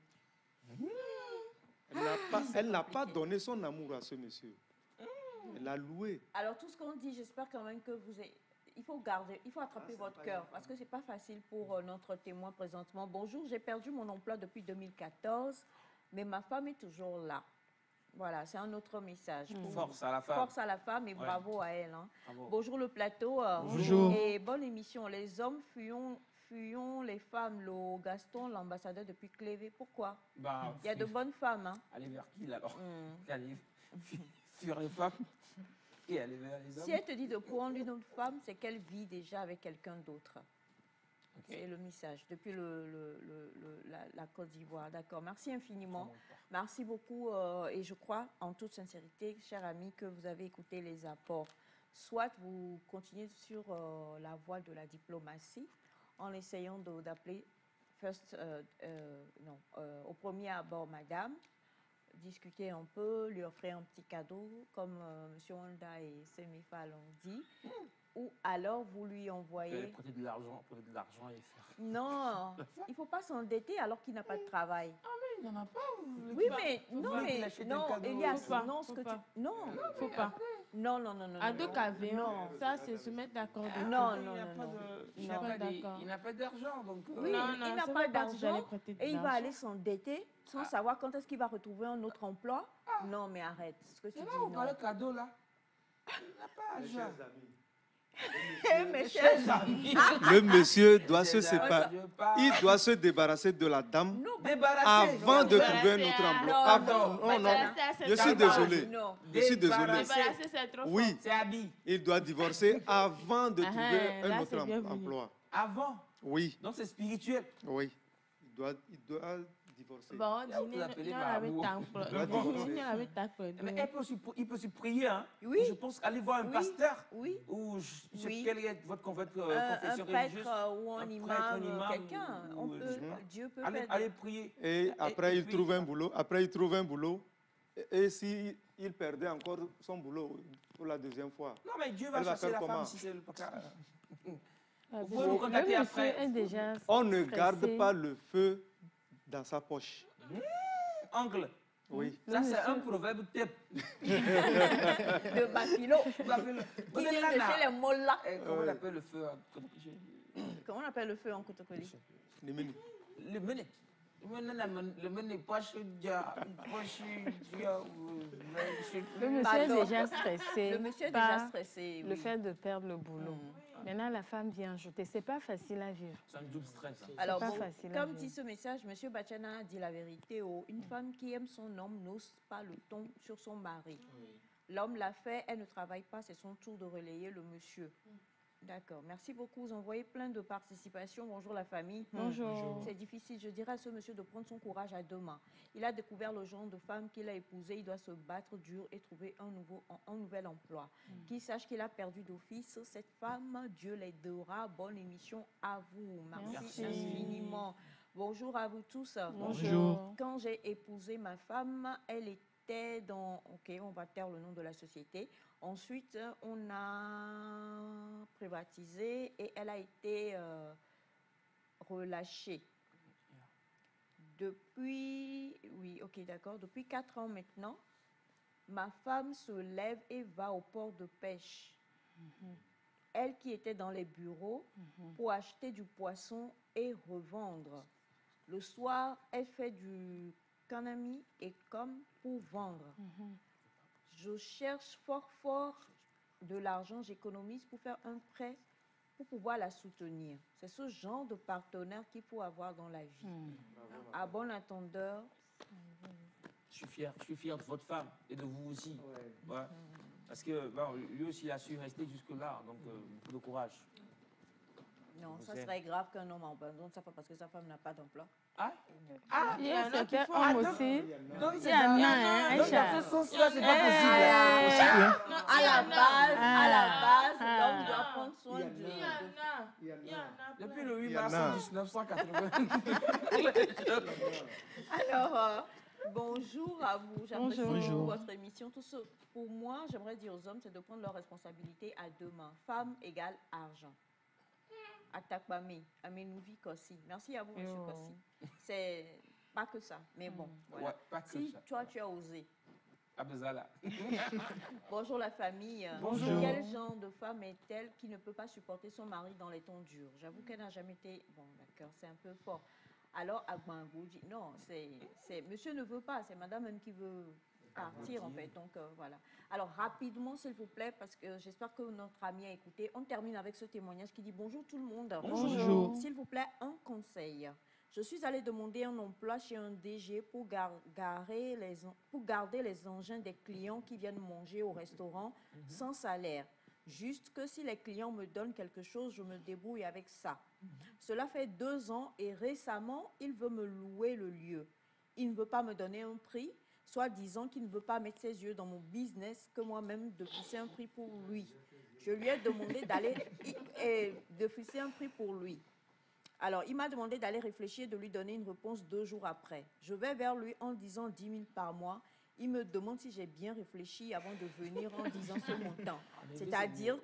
Elle n'a pas donné son amour à ce monsieur. Elle l'a loué. Alors, tout ce qu'on dit, j'espère quand même que il faut garder, il faut attraper votre cœur parce que c'est pas facile pour notre témoin présentement. Bonjour, j'ai perdu mon emploi depuis 2014, mais ma femme est toujours là. Voilà, c'est un autre message. Force à la femme. Force à la femme et bravo à elle. Hein. Bravo. Bonjour le plateau. Bonjour. Et bonne émission. Les hommes fuyons les femmes. Le Gaston, l'ambassadeur depuis Clévé. Pourquoi? Bah, il y a de bonnes femmes. Hein. Allez vers qui là alors? Allez fuir les femmes et aller vers les hommes. Si elle te dit de prendre une autre femme, c'est qu'elle vit déjà avec quelqu'un d'autre. Okay. C'est le message depuis la Côte d'Ivoire. D'accord, merci infiniment. Merci beaucoup et je crois en toute sincérité, chers amis, que vous avez écouté les apports. Soit vous continuez sur la voie de la diplomatie en essayant d'appeler au premier abord madame, discuter un peu, lui offrir un petit cadeau comme M. Honda et Semifa l'ont dit. Ou alors vous lui envoyez... Prêter de l'argent et faire... Non, il ne faut pas s'endetter alors qu'il n'a pas de travail. Ah mais il n'en a pas. Oui, mais Elias, non, ce que tu... Non, il ne faut pas. Non. À deux cavés, ça c'est se mettre d'accord. Non. Il n'a pas d'argent, donc... Oui, il n'a pas d'argent et il va aller s'endetter sans savoir quand est-ce qu'il va retrouver un autre emploi. Non, mais arrête, ce que tu dis, non. On parle de cadeau, là. Il n'a pas d'argent. Le monsieur doit se séparer. Il doit se débarrasser de la dame avant de trouver un autre emploi. Non. Je suis désolé. Je suis désolé. Oui, il doit divorcer avant de trouver un autre emploi. Avant? Oui. Donc c'est spirituel? Oui. Il doit divorcer. Bon, il peut aussi prier. Hein? Oui. Je pense aller voir un pasteur. Oui. Ou quelle est votre confession religieuse? Un prêtre ou un imam, quelqu'un. Dieu peut faire. Allez prier. Et après, il trouve un boulot. Et si il perdait encore son boulot pour la deuxième fois, non, mais Dieu va chasser la femme si c'est le cas. Vous pouvez nous contacter après. On ne garde pas le feu dans sa poche. Oncle. Oui. Ça, c'est un proverbe type. De Bafilo. Qui vient de chez les Mollahs. Comment on appelle le feu? Comment on appelle le feu en Kotokoli? Le menu. Le menu. Le menu poche. Le monsieur est déjà stressé. Le monsieur est déjà stressé. Le fait de perdre le boulot. Maintenant, la femme vient ajouter. C'est pas facile à vivre. C'est un double stress. Alors, comme dit ce message, M. Bachana dit la vérité. Une femme qui aime son homme n'ose pas le ton sur son mari. L'homme l'a fait, elle ne travaille pas, c'est son tour de relayer le monsieur. D'accord, merci beaucoup. Vous envoyez plein de participations. Bonjour la famille. Bonjour. C'est difficile, je dirais à ce monsieur de prendre son courage à deux mains. Il a découvert le genre de femme qu'il a épousée. Il doit se battre dur et trouver un nouvel emploi. Qu'il sache qu'il a perdu d'office cette femme. Dieu l'aidera. Bonne émission à vous. Merci infiniment. Bonjour à vous tous. Bonjour. Quand j'ai épousé ma femme, elle était dans... Ok, on va taire le nom de la société. Ensuite, on a privatisé et elle a été relâchée. Depuis 4 ans maintenant, ma femme se lève et va au port de pêche. Elle qui était dans les bureaux pour acheter du poisson et revendre. Le soir, elle fait du kanami et comme pour vendre. Je cherche fort de l'argent, j'économise pour faire un prêt pour pouvoir la soutenir. C'est ce genre de partenaire qu'il faut avoir dans la vie. À bon entendeur. Je suis fier de votre femme et de vous aussi. Ouais. Parce que lui aussi, il a su rester jusque-là, donc beaucoup de courage. Non, ça serait grave qu'un homme abandonne sa femme parce que sa femme n'a pas d'emploi. Il y a un homme aussi. Il y en a, dans ce sens-là, c'est pas possible. À la base, l'homme doit prendre soin de... Il y en a. Depuis le 8 mars 1980. Alors, bonjour à vous. J'apprécie Bonjour. votre émission. Tout ce, pour moi, j'aimerais dire aux hommes, c'est de prendre leurs responsabilités à deux mains. Femme égale argent. Atakpame, Amenouvi Kossi. Merci à vous, M. Kossi. C'est pas que ça, mais bon, voilà. Ouais, pas que si ça. toi, tu as osé Abzala. Bonjour la famille. Bonjour. Quel genre de femme est-elle qui ne peut pas supporter son mari dans les temps durs? J'avoue qu'elle n'a jamais été... Bon, d'accord, c'est un peu fort. Alors, Agbangou dit non, monsieur ne veut pas, c'est madame même qui veut partir en fait. Donc, voilà. Alors, rapidement, s'il vous plaît, parce que j'espère que notre ami a écouté. On termine avec ce témoignage qui dit bonjour tout le monde. Bonjour. S'il vous plaît, un conseil. Je suis allée demander un emploi chez un DG pour garder les engins des clients qui viennent manger au restaurant sans salaire. Juste que si les clients me donnent quelque chose, je me débrouille avec ça. Cela fait 2 ans et récemment, il veut me louer le lieu. Il ne veut pas me donner un prix, soit disant qu'il ne veut pas mettre ses yeux dans mon business, que moi-même de fixer un prix pour lui. Je lui ai demandé de fixer un prix pour lui. Alors, il m'a demandé d'aller réfléchir et de lui donner une réponse 2 jours après. Je vais vers lui en disant 10 000 par mois. Il me demande si j'ai bien réfléchi avant de venir en disant ce montant. C'est-à-dire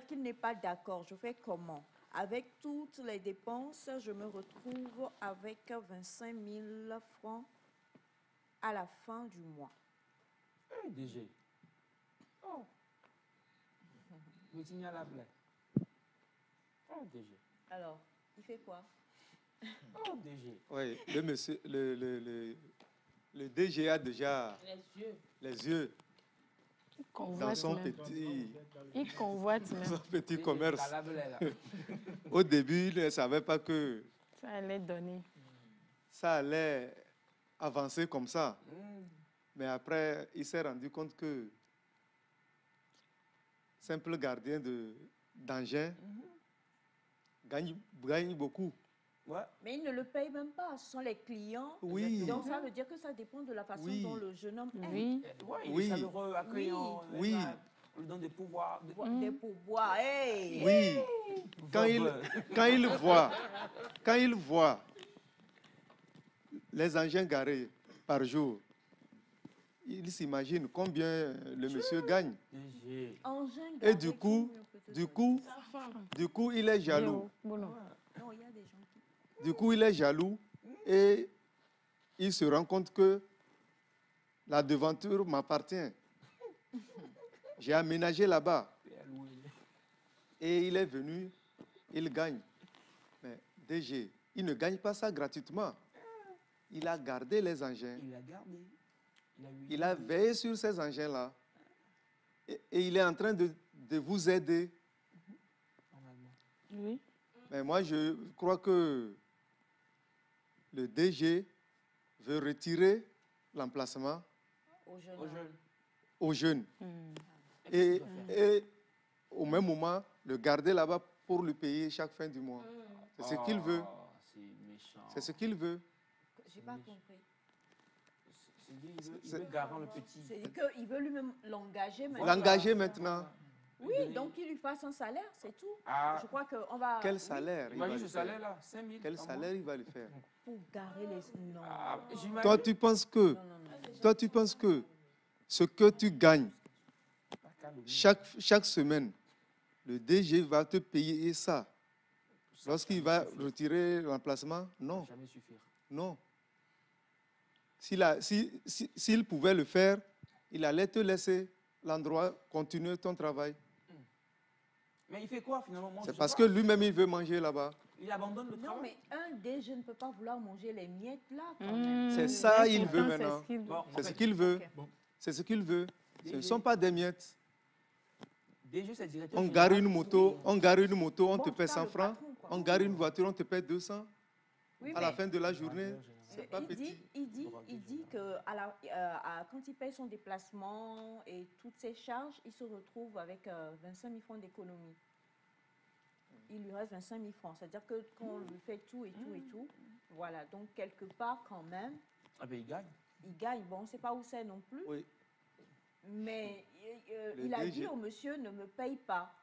qu'il n'est pas d'accord. Je fais comment? Avec toutes les dépenses, je me retrouve avec 25 000 francs à la fin du mois. DG. Oh. Oh, DG. Alors, il fait quoi? Oh, DG. Oui, le monsieur, le DG a déjà les yeux dans son petit commerce. Au début, il ne savait pas que ça allait donner. Ça allait avancer comme ça. Mais après, il s'est rendu compte que simple gardien d'engin gagne beaucoup. Ouais. Mais il ne le paye même pas, ce sont les clients. Oui. Donc ça veut dire que ça dépend de la façon dont le jeune homme est. Oui. Il est chaleureux, accueillant. Oui. Il donne des pouvoirs. Des pouvoirs. Hey. Oui. Quand il voit les engins garés par jour, il s'imagine combien le monsieur gagne. Et du coup, il est jaloux. Du coup, il est jaloux et il se rend compte que la devanture m'appartient. J'ai aménagé là-bas. Et il est venu, il gagne. Mais DG, il ne gagne pas ça gratuitement. Il a gardé les engins. Il a gardé. Il a veillé sur ces engins-là. Et il est en train de vous aider. Oui. Mais moi, je crois que le DG veut retirer l'emplacement aux jeunes. Et au même moment, le garder là-bas pour le payer chaque fin du mois. C'est ce qu'il veut. C'est ce qu'il veut. Je n'ai pas compris. Il veut garer le petit. C'est-à-dire qu'il veut lui-même l'engager maintenant. L'engager maintenant. Oui, donc qu'il lui fasse un salaire, c'est tout. Ah. Je crois qu'on va... Quel salaire il va lui ce faire? salaire-là, 5 000 Quel salaire il va lui faire? Pour garer les... Non. Toi, tu penses que... Toi, tu penses que ce que tu gagnes chaque semaine, le DG va te payer ça. Lorsqu'il va retirer l'emplacement, non. Jamais suffire. Non. S'il pouvait le faire, il allait te laisser l'endroit, continuer ton travail. Mais il fait quoi finalement? C'est parce que lui-même, il veut manger là-bas. Il abandonne le travail. Non, mais un DG ne peut pas vouloir manger les miettes là, quand même. C'est ça qu'il veut maintenant. C'est ce qu'il veut. C'est ce qu'il veut. Ce ne sont pas des miettes. On gare une moto, on te paie 100 francs. On gare une voiture, on te paie 200. Oui, à la fin de la journée, c'est pas petit. Il dit que quand il paye son déplacement et toutes ses charges, il se retrouve avec 25 000 francs d'économie. Il lui reste 25 000 francs. C'est-à-dire que quand on lui fait tout et tout et tout, voilà. Donc, quelque part, quand même... Ah ben, il gagne. Il gagne. Bon, on ne sait pas où c'est non plus. Oui. Mais il a dit au monsieur, ne me paye pas.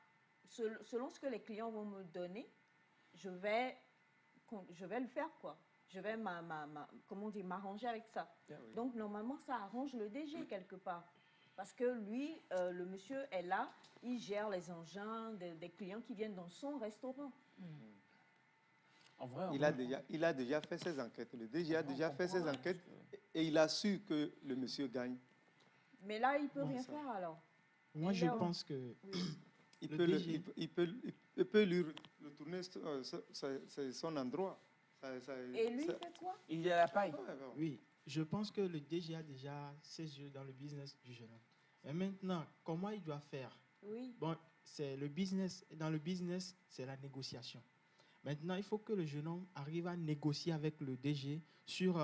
Selon ce que les clients vont me donner, je vais le faire, quoi. Je vais m'arranger avec ça. Ah oui. Donc, normalement, ça arrange le DG quelque part. Parce que lui, le monsieur est là, il gère les engins des clients qui viennent dans son restaurant. En vrai, il a déjà fait ses enquêtes. Le DG a déjà fait ses enquêtes et il a su que le monsieur gagne. Mais là, il ne peut rien faire alors. Moi, je pense que il peut lui retourner son endroit. Et lui, il fait quoi? Il est à la paille. Oui, je pense que le DG a déjà ses yeux dans le business du jeune homme. Et maintenant, comment il doit faire? Oui. Bon, c'est le business. Dans le business, c'est la négociation. Maintenant, il faut que le jeune homme arrive à négocier avec le DG sur,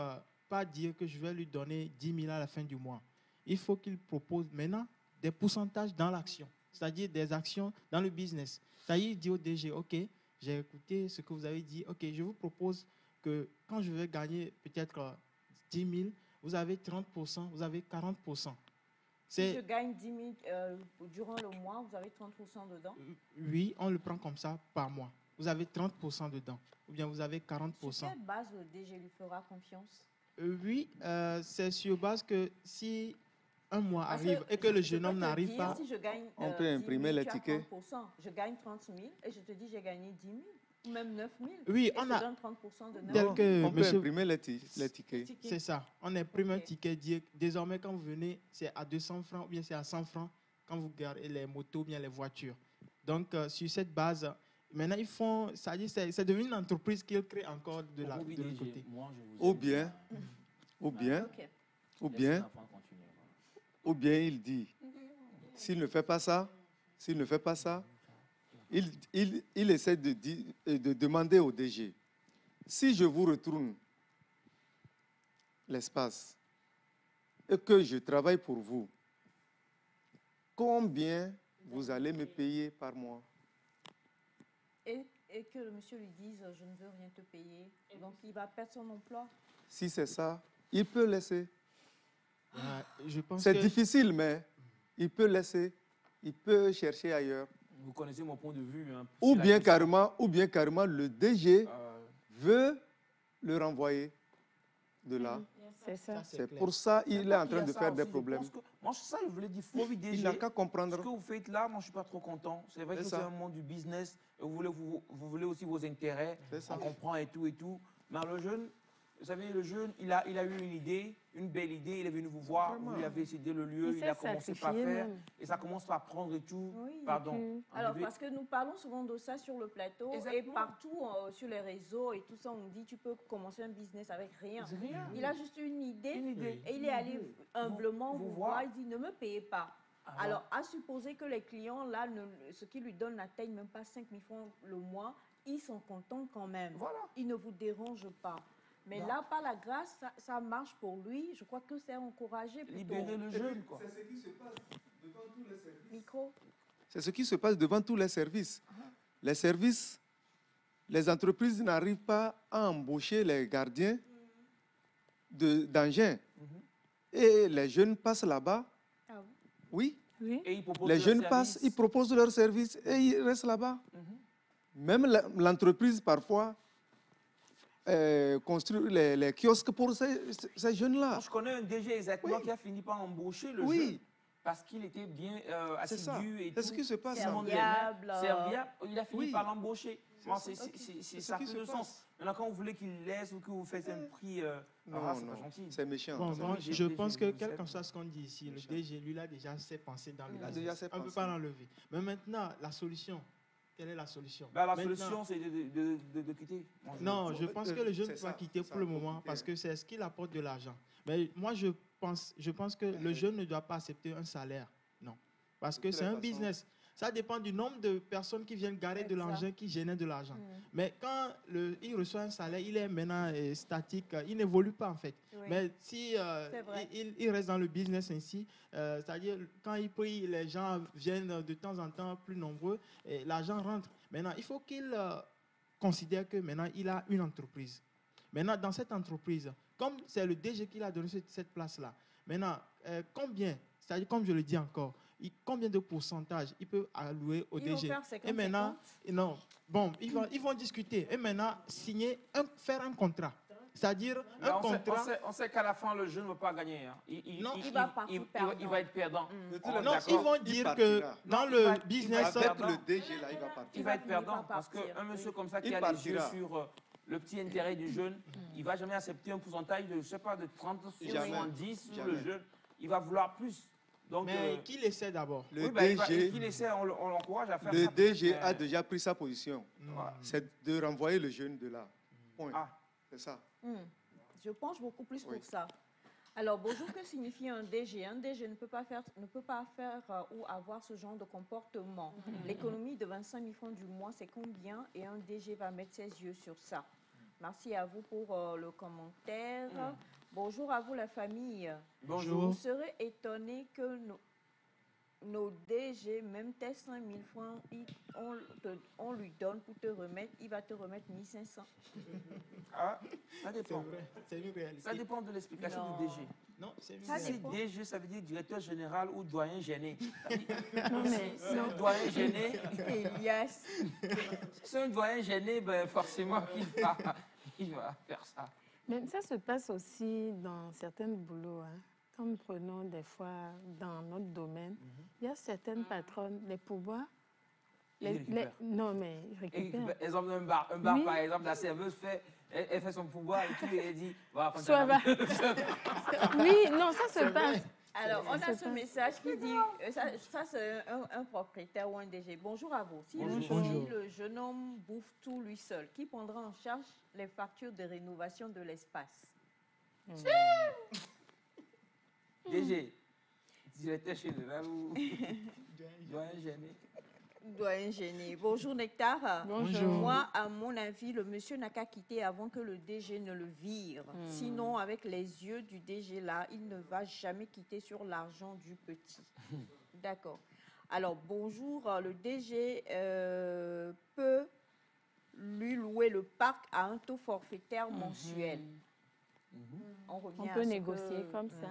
pas dire que je vais lui donner 10 000 à la fin du mois. Il faut qu'il propose maintenant des pourcentages dans l'action, c'est-à-dire des actions dans le business. C'est-à-dire, il dit au DG, OK, j'ai écouté ce que vous avez dit, OK, je vous propose que quand je vais gagner peut-être 10 000, vous avez 30%, vous avez 40%. Si je gagne 10 000 durant le mois, vous avez 30% dedans? Oui, on le prend comme ça par mois. Vous avez 30% dedans, ou bien vous avez 40%. Sur quelle base le DG lui fera confiance? Oui, c'est sur base que si un mois arrive et que le jeune homme n'arrive pas, si je gagne, on peut imprimer les tickets. 30%, je gagne 30 000 et je te dis j'ai gagné 10 000 ou même 9 000. Oui, et on je a donne 30% de 9 tel 000. que on peut imprimer les tickets. C'est ça. On imprime un ticket. Désormais, quand vous venez, c'est à 200 francs ou bien c'est à 100 francs quand vous gardez les motos ou bien les voitures. Donc, sur cette base, maintenant, ils font, ça dit, c'est devenu une entreprise qu'ils créent encore de l'autre côté. Ou bien, il dit, s'il ne fait pas ça, il essaie de demander au DG, si je vous retourne l'espace et que je travaille pour vous, combien vous allez me payer par mois? Et que le monsieur lui dise, je ne veux rien te payer. Donc, il va perdre son emploi. Si c'est ça, il peut laisser. C'est difficile, mais il peut laisser. Il peut chercher ailleurs. Vous connaissez mon point de vue. Hein, ou bien carrément, le DG veut le renvoyer de là. C'est ça. C'est pour ça qu'il est en train de faire des problèmes. Moi, c'est ça, je voulais dire, faut DG. Il n'a qu'à comprendre. Ce que vous faites là, moi, je ne suis pas trop content. C'est vrai que c'est un monde du business. Vous voulez aussi vos intérêts. On comprend et tout. Mais le jeune, vous savez, il a eu une idée, une belle idée. Il est venu vous voir. Vous lui avez cédé le lieu. Il a commencé par faire. Et ça commence par prendre et tout. Oui, pardon. Alors, parce que nous parlons souvent de ça sur le plateau. Exactement. Et partout sur les réseaux et tout ça, on dit tu peux commencer un business avec rien. Il a juste une idée. Et il est allé humblement vous voir. Il dit ne me payez pas. Alors, à supposer que les clients, là, ce qu'ils lui donnent n'atteigne même pas 5 000 francs le mois, ils sont contents quand même. Voilà. Ils ne vous dérangent pas. Mais là, par la grâce, ça marche pour lui. Je crois que c'est encouragé. Libérer le jeune, quoi. C'est ce qui se passe devant tous les services. Micro. C'est ce qui se passe devant tous les services. Les services, les entreprises n'arrivent pas à embaucher les gardiens d'engins. Et les jeunes passent là-bas. Oui. Et les jeunes passent, ils proposent leur service et ils restent là-bas. Même l'entreprise, parfois, construit les kiosques pour ces jeunes-là. Je connais un DG exactement qui a fini par embaucher le jeune parce qu'il était bien assidu et tout. C'est ce qui se passe. Serviable. Il a fini par l'embaucher. Ça fait le sens. Maintenant, quand vous voulez qu'il laisse ou que vous faites un prix, c'est pas gentil. C'est méchant. Bon, je pense que quel que soit ce qu'on dit ici, le DG, lui, il a déjà ses pensées dans le business. On ne peut pas l'enlever. Mais maintenant, la solution, quelle est la solution? La solution, c'est de quitter. Non, je pense que le jeune va quitter pour le moment parce que c'est ce qu'il apporte de l'argent. Mais moi, je pense que le jeune ne doit pas accepter un salaire. Non. Parce que c'est un business. Ça dépend du nombre de personnes qui viennent garer de l'engin, qui génèrent de l'argent. Mais quand il reçoit un salaire, il est maintenant statique, il n'évolue pas en fait. Mais si il reste dans le business ainsi, c'est-à-dire quand il prie, les gens viennent de temps en temps plus nombreux et l'argent rentre. Maintenant, il faut qu'il considère que maintenant il a une entreprise. Maintenant, dans cette entreprise, comme c'est le DG qui a donné cette place-là, maintenant, combien, c'est-à-dire comme je le dis encore, combien de pourcentage il peut allouer au DG? Et maintenant, non, bon, ils vont discuter. Et maintenant, faire un contrat. C'est-à-dire un contrat. On sait qu'à la fin, le jeune ne va pas gagner. Hein. Il va être perdant. Non, ils vont dire que dans le business... Avec le DG, là, il va partir. Il va être perdant parce qu'un monsieur comme ça qui a les yeux sur le petit intérêt du jeune, il ne va jamais accepter un pourcentage de, je sais pas, de 30 sur Jamais. 70 sur Jamais. le jeune. Il va vouloir plus. Donc, Mais qu'il essaie d'abord. Le qu'il essaie, on l'encourage à faire ça. Le DG mais- a déjà pris sa position. C'est de renvoyer le jeune de là. Point. Ah. C'est ça. Je penche beaucoup plus pour ça. Alors, bonjour, que signifie un DG? Un DG ne peut pas faire ou avoir ce genre de comportement. L'économie de 25 000 francs du mois, c'est combien? Et un DG va mettre ses yeux sur ça. Merci à vous pour le commentaire. Bonjour à vous, la famille. Bonjour. Vous serez étonné que nos DG, même tes 5 000 francs, on lui donne pour te remettre, il va te remettre 1 500. Ah, ça dépend. C'est une réalité. Ça dépend de l'explication Non. du DG. Non, c'est une Ça Si réalité. dépend. DG, ça veut dire directeur général ou doyen gêné. Non, mais C'est un doyen gêné. Elias. C'est un doyen gêné, ben forcément, il va faire ça. mais ça se passe aussi dans certains boulots. Hein. Comme prenons des fois dans notre domaine, il y a certaines patronnes, les pouvoirs. Ils récupèrent. Non, mais ils récupèrent. Exemple, un bar Oui. par exemple, la serveuse elle fait son pouvoir et tout, et elle dit, va prendre Soit va. Oui, non, ça se passe. Alors, on a Ça ce passe. message qui dit, ça c'est un propriétaire ou un DG. Bonjour à vous. Si Bonjour. le jeune homme bouffe tout lui seul, qui prendra en charge les factures de rénovation de l'espace? DG, directeur général ou doyen gêné. Doyen gêné. Bonjour Nectar. Bonjour. Moi, à mon avis, le monsieur n'a qu'à quitter avant que le DG ne le vire. Sinon, avec les yeux du DG là, il ne va jamais quitter sur l'argent du petit. D'accord. Alors, bonjour. Le DG peut lui louer le parc à un taux forfaitaire mensuel. On revient On à peut ce négocier que- comme ça.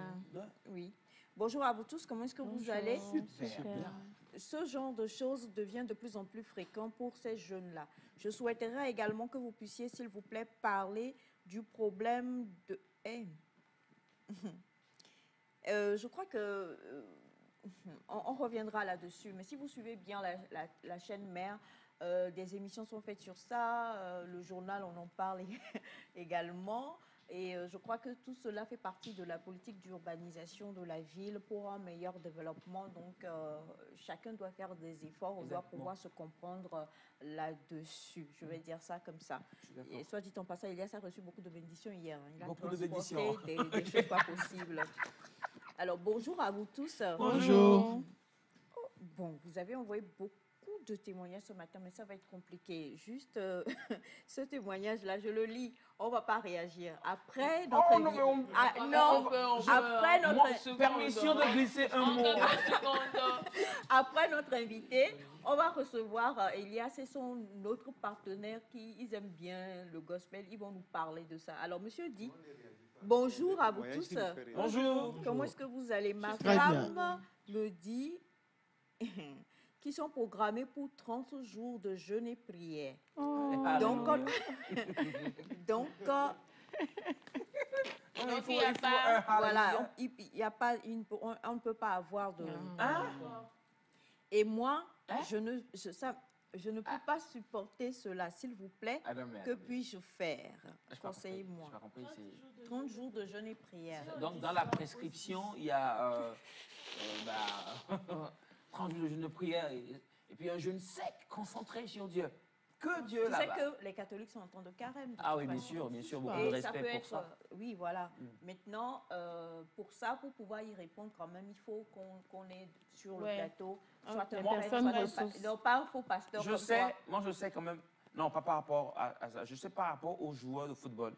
Oui. Bonjour à vous tous. Comment est-ce que vous allez? Super. Ce genre de choses devient de plus en plus fréquent pour ces jeunes-là. Je souhaiterais également que vous puissiez, s'il vous plaît, parler du problème de haine. Je crois que on reviendra là-dessus, mais si vous suivez bien la chaîne mère, des émissions sont faites sur ça, le journal, on en parle également. Et je crois que tout cela fait partie de la politique d'urbanisation de la ville pour un meilleur développement. Donc, chacun doit faire des efforts, on doit pouvoir se comprendre là-dessus. Je vais dire ça comme ça. Et soit dit en passant, Elias a reçu beaucoup de bénédictions hier. Hein. Il a Beaucoup de transporté bénédictions. des choses pas possibles. Alors, bonjour à vous tous. Bonjour. Bon, vous avez envoyé beaucoup de témoignages ce matin, mais ça va être compliqué. Juste ce témoignage-là, je le lis. On ne va pas réagir. Après notre Oh, non, mais on- après notre Permission de glisser un mot. après notre invité, on va recevoir Elias et son autre partenaire qui ils aiment bien le gospel. Ils vont nous parler de ça. Alors, monsieur dit, bonjour à vous Voyage tous. qui nous fait rire. Bonjour. Comment est-ce que vous allez? Ma Très bien. femme me dit qu'ils sont programmés pour 30 jours de jeûne et prière. Donc, donc il faut un voilà, il y a pas on ne peut pas avoir de... Et moi, je ne peux pas supporter cela. S'il vous plaît, Ah non, mais que attendez. puis-je faire? J'ai pas Conseillez-moi. compris, c'est- 30 jours de jeûne et prière. Donc, dans la prescription, il y a 30 jours de jeûne de prière et puis un jeûne sec, concentré sur Dieu. Que Dieu Tu sais là-bas. que les catholiques sont en temps de carême. de Ah toute oui, bien façon. sûr, beaucoup Et de ça respect peut pour être, ça. oui, voilà. Maintenant, pour ça, pour pouvoir y répondre quand même, il faut qu'on ait sur le Ouais. plateau, Un- soit des un personnes prêtre, soit ressources. non, pas un faux pasteur Je comme sais, toi. moi je sais quand même, non pas par rapport à ça, je sais par rapport aux joueurs de football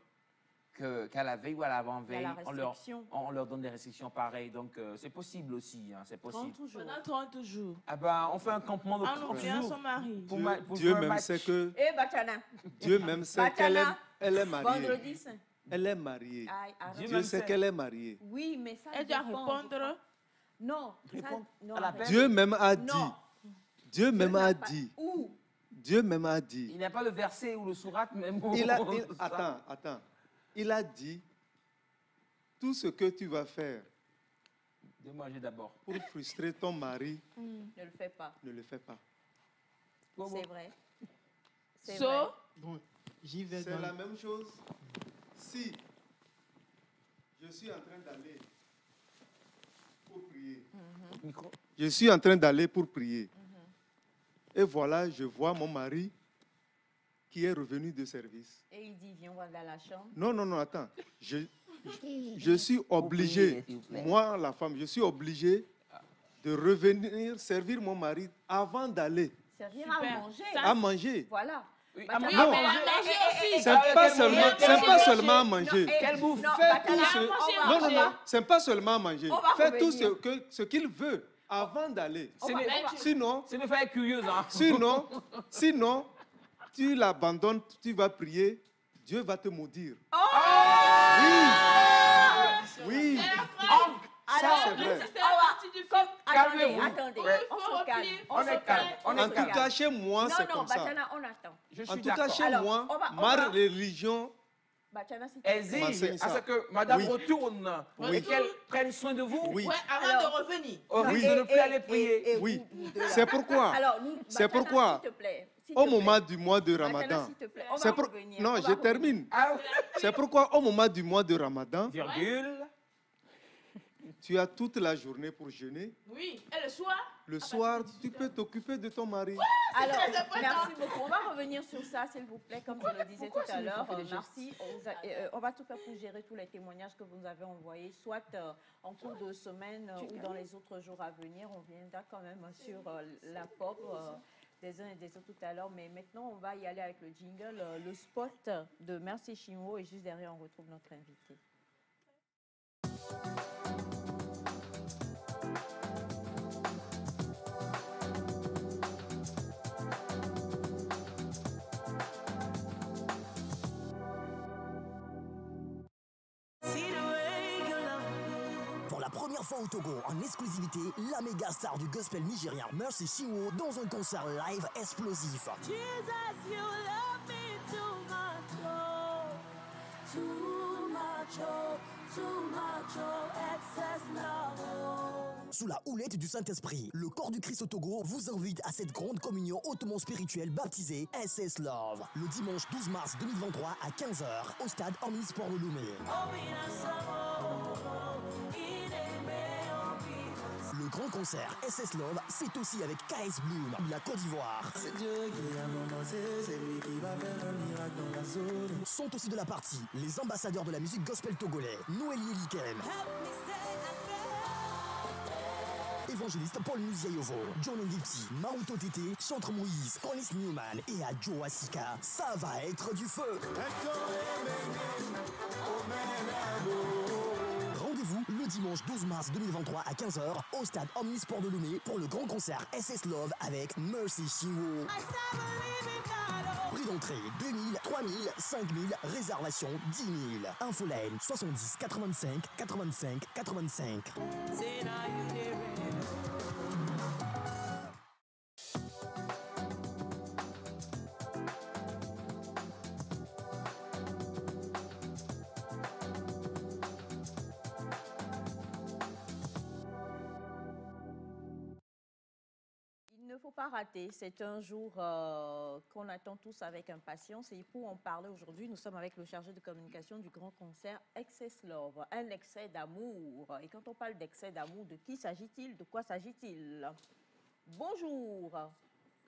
qu'à la veille ou à l'avant-veille, Il y a la restriction. on leur donne des restrictions pareilles, donc c'est possible aussi, hein, c'est possible. 30 jours. Pendant 30 jours. Ah ben, on fait un campement de En 30 oubliant jours son mari. pour pour Dieu jouer un même match. sait que Eh, Bachana, Dieu même sait qu'elle est, Bachana, elle est mariée. vendredi saint. Elle est mariée. Aïe, arrête. Dieu Dieu même sait sait. qu'elle est mariée. Oui, mais ça Elle doit dépend, je répondre. crois. Non, ça, Répondre non, à la arrête. peine. Dieu même a dit. Non. Dieu même n'a a pas- dit. Où? Dieu même a dit. Il n'y a pas le verset ou le sourate même. Attends. Il a dit, tout ce que tu vas faire De manger d'abord. pour frustrer ton mari, Ne le fais pas. ne le fais pas. C'est vrai. C'est So, vrai. Bon, j'y vais C'est dans... la même chose si je suis en train d'aller pour prier. Je suis en train d'aller pour prier. Et voilà, je vois mon mari qui est revenu de service. Et il dit, viens, on va dans la chambre. Non, non, non, attends. Je suis obligé, moi, la femme, je suis obligé de revenir servir mon mari avant d'aller Servir à manger. à manger. Voilà. Non, c'est pas seulement à manger. Quelle bouffe? Non, non, non, c'est pas seulement à manger. On va Fais tout revenir. ce qu'il veut avant d'aller. C'est de faire curieuse. Hein? Sinon, tu l'abandonnes, tu vas prier, Dieu va te maudire. Oui. Ça, c'est vrai. Attendez, on se calme. On est calme. En tout cas, chez moi, c'est comme ça. Bachana, on attend. En tout cas, chez moi, ma religion Bachana, si exige à ce que madame retourne et qu'elle prenne soin de vous avant de revenir. Au risque de ne plus aller prier. Oui, c'est pourquoi. C'est pourquoi. Au moment du mois de Ramadan, non, je termine. C'est pourquoi au moment du mois de Ramadan, tu as toute la journée pour jeûner. Oui, et le soir? Le soir, tu peux t'occuper de ton mari. Alors, merci beaucoup. On va revenir sur ça, s'il vous plaît, comme je le disais tout à l'heure. Merci. On va tout faire pour gérer tous les témoignages que vous nous avez envoyés, soit en cours de semaine ou dans les autres jours à venir. On viendra quand même sur la pop des uns et des autres tout à l'heure. Mais maintenant, on va y aller avec le jingle, le spot de Merci Chinwo. Et juste derrière, on retrouve notre invité. Pour la première fois au Togo, en exclusivité, la méga star du gospel nigérien Mercy Chinwo dans un concert live explosif. Jesus, you love me too much, oh, too much, oh, too much, oh, excess love, oh. Sous la houlette du Saint-Esprit, le corps du Christ au Togo vous invite à cette grande communion hautement spirituelle baptisée SS Love. Le dimanche 12 mars 2023 à 15h au stade Omnisport de Lomé. Le grand concert SS Love, c'est aussi avec KS Bloom, la Côte d'Ivoire. C'est Dieu qui a commencé, c'est lui qui va faire un miracle dans la zone. Sont aussi de la partie les ambassadeurs de la musique gospel togolais, Noélie Elikem, évangéliste Paul Muziayovo, John Ngipti, Maouto Tété, Chantre Moïse, Cornis Newman et Adjo Asika. Ça va être du feu. Rendez-vous le dimanche 12 mars 2023 à 15h au stade Omnisport de Lomé pour le grand concert SS Love avec Mercy Chinwo. Prix d'entrée 2000, 3000, 5000, réservation 10 000. Infoline 70 85 85 85. Il ne faut pas rater, c'est un jour qu'on attend tous avec impatience et pour en parler aujourd'hui, nous sommes avec le chargé de communication du grand concert Excess Love, un excès d'amour. Et quand on parle d'excès d'amour, de qui s'agit-il? De quoi s'agit-il? Bonjour.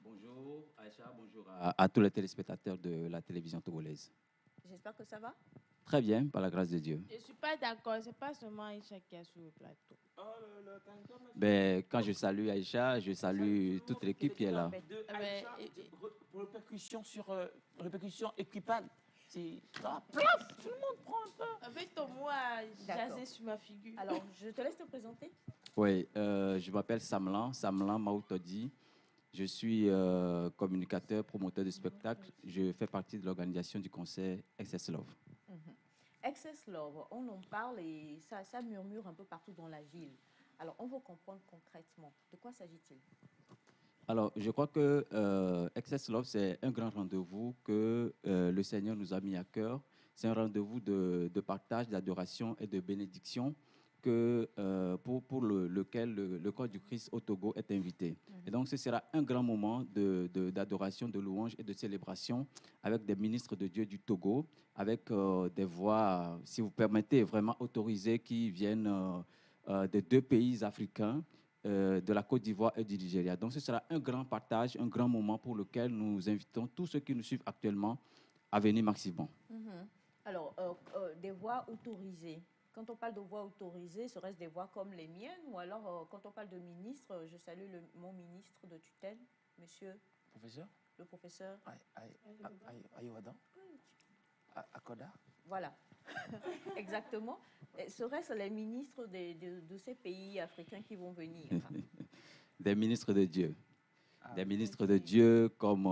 Bonjour Aïcha, bonjour à tous les téléspectateurs de la télévision togolaise. J'espère que ça va. Très bien, par la grâce de Dieu. Je ne suis pas d'accord, ce n'est pas seulement Aïcha qui est sur le plateau. Ben, quand je salue Aïcha, je salue toute l'équipe qui est là. Répercussion sur répercussion équipale. C'est dans la place, tout le monde prend un peu. Avec ton mot à jaser sur ma figure. Alors, je te laisse te présenter. Oui, je m'appelle Samlan Maoutodi. Je suis communicateur, promoteur de spectacle. Je fais partie de l'organisation du concert Excess Love. Excess Love, on en parle et ça murmure un peu partout dans la ville. Alors, on veut comprendre concrètement. De quoi s'agit-il? Alors, je crois que Excess Love, c'est un grand rendez-vous que le Seigneur nous a mis à cœur. C'est un rendez-vous de partage, d'adoration et de bénédiction pour lequel le corps du Christ au Togo est invité. Et donc, ce sera un grand moment d'adoration, de louange et de célébration avec des ministres de Dieu du Togo, avec des voix, si vous permettez, vraiment autorisées qui viennent des 2 pays africains, de la Côte d'Ivoire et du Nigeria. Donc, ce sera un grand partage, un grand moment pour lequel nous invitons tous ceux qui nous suivent actuellement à venir massivement. Alors, des voix autorisées. Quand on parle de voix autorisées, serait-ce des voix comme les miennes? Ou alors, quand on parle de ministre, je salue mon ministre de tutelle, monsieur... Professeur? Le professeur? Ayoadan? Akoda? Voilà, exactement. Serait-ce les ministres de ces pays africains qui vont venir? Des ministres de Dieu. Des ministres de Dieu comme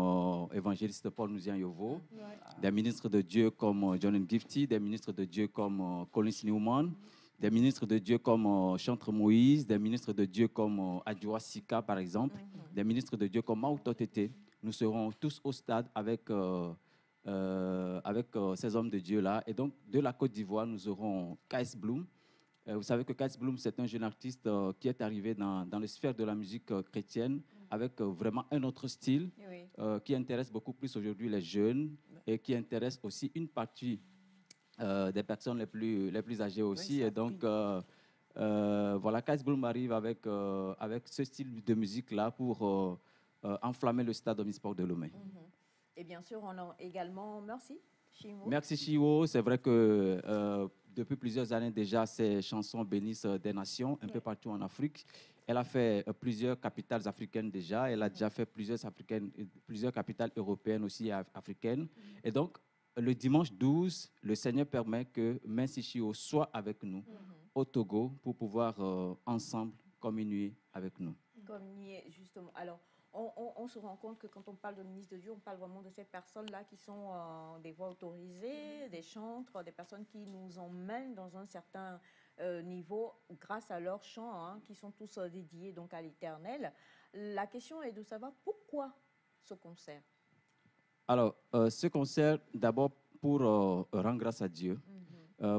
évangéliste Paul Nouzian Yovo, des ministres de Dieu comme John Ngifty, des ministres de Dieu comme Collins Newman, des ministres de Dieu comme Chantre Moïse, des ministres de Dieu comme Adjoa Sika, par exemple, des ministres de Dieu comme Mao Totete. Nous serons tous au stade avec ces hommes de Dieu-là. Et donc, de la Côte d'Ivoire, nous aurons Kais Bloom. Vous savez que Kais Bloom, c'est un jeune artiste qui est arrivé dans les sphères de la musique chrétienne avec vraiment un autre style qui intéresse beaucoup plus aujourd'hui les jeunes et qui intéresse aussi une partie des personnes les plus âgées aussi. Et donc, voilà, Kais Bloom arrive avec ce style de musique-là pour enflammer le stade Omnisport de Lomé. Et bien sûr, on a également... Merci, Chiwo. Merci, Chiwo. C'est vrai que depuis plusieurs années déjà, ces chansons bénissent des nations un peu partout en Afrique. Elle a fait plusieurs capitales africaines déjà. Elle a déjà fait plusieurs capitales européennes aussi africaines. Et donc, le dimanche 12, le Seigneur permet que Merci Chiwo soit avec nous au Togo pour pouvoir ensemble communier avec nous. Communier, justement. Alors, on se rend compte que quand on parle de ministre de Dieu, on parle vraiment de ces personnes-là qui sont des voix autorisées, des chantres, des personnes qui nous emmènent dans un certain niveau grâce à leurs chants, qui sont tous dédiés donc à l'Éternel. La question est de savoir pourquoi ce concert. Alors, ce concert, d'abord pour rendre grâce à Dieu,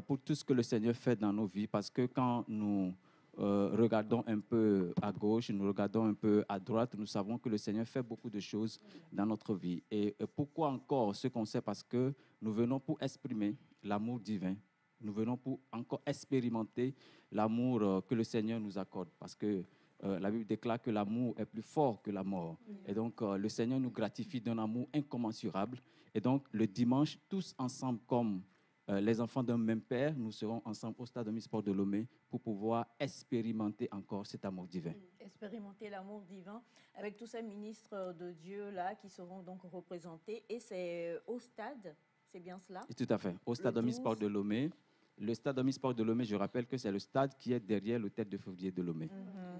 pour tout ce que le Seigneur fait dans nos vies, parce que quand nous regardons un peu à gauche, nous regardons un peu à droite, nous savons que le Seigneur fait beaucoup de choses dans notre vie. Et pourquoi encore ce concert? Parce que nous venons pour exprimer l'amour divin. Nous venons pour encore expérimenter l'amour que le Seigneur nous accorde. Parce que la Bible déclare que l'amour est plus fort que la mort. Et donc, le Seigneur nous gratifie d'un amour incommensurable. Et donc, le dimanche, tous ensemble, comme les enfants d'un même père, nous serons ensemble au stade Omnisport de Lomé pour pouvoir expérimenter encore cet amour divin. Expérimenter l'amour divin avec tous ces ministres de Dieu-là qui seront donc représentés. Et c'est au stade, c'est bien cela? Et tout à fait, au stade Omnisport de Lomé. Le stade Omnisport de Lomé, je rappelle que c'est le stade qui est derrière l'hôtel de février de Lomé.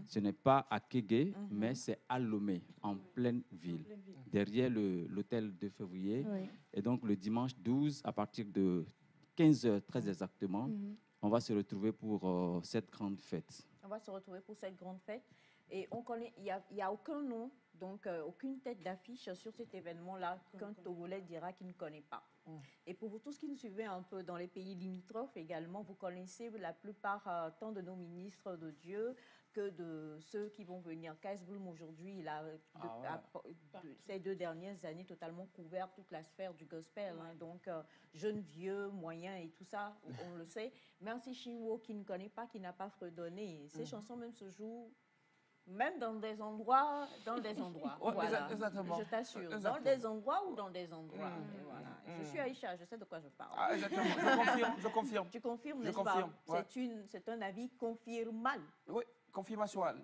Ce n'est pas à Kégué, mais c'est à Lomé, en pleine ville, derrière l'hôtel de février. Et donc, le dimanche 12, à partir de 15h très exactement, on va se retrouver pour cette grande fête. On va se retrouver pour cette grande fête. Et on connaît, il n'y a aucun nom, donc aucune tête d'affiche sur cet événement-là qu'un Togolais dira qu'il ne connaît pas. Et pour vous tous qui nous suivez un peu dans les pays limitrophes également, vous connaissez la plupart tant de nos ministres de Dieu que de ceux qui vont venir. Kais Bloom aujourd'hui, il a ces 2 dernières années totalement couvert toute la sphère du gospel. Donc jeunes, vieux, moyens et tout ça, on le sait. Merci Chiwo qui ne connaît pas, qui n'a pas fredonné. Ces chansons même se jouent même dans des endroits, voilà. Exactement. Je t'assure, dans des endroits ou dans des endroits. Voilà. Je suis Aïcha, je sais de quoi je parle. Exactement, je confirme. Tu confirmes, Je n'est-ce confirme, pas? Ouais. C'est un avis confirmal. Oui, confirmationnel.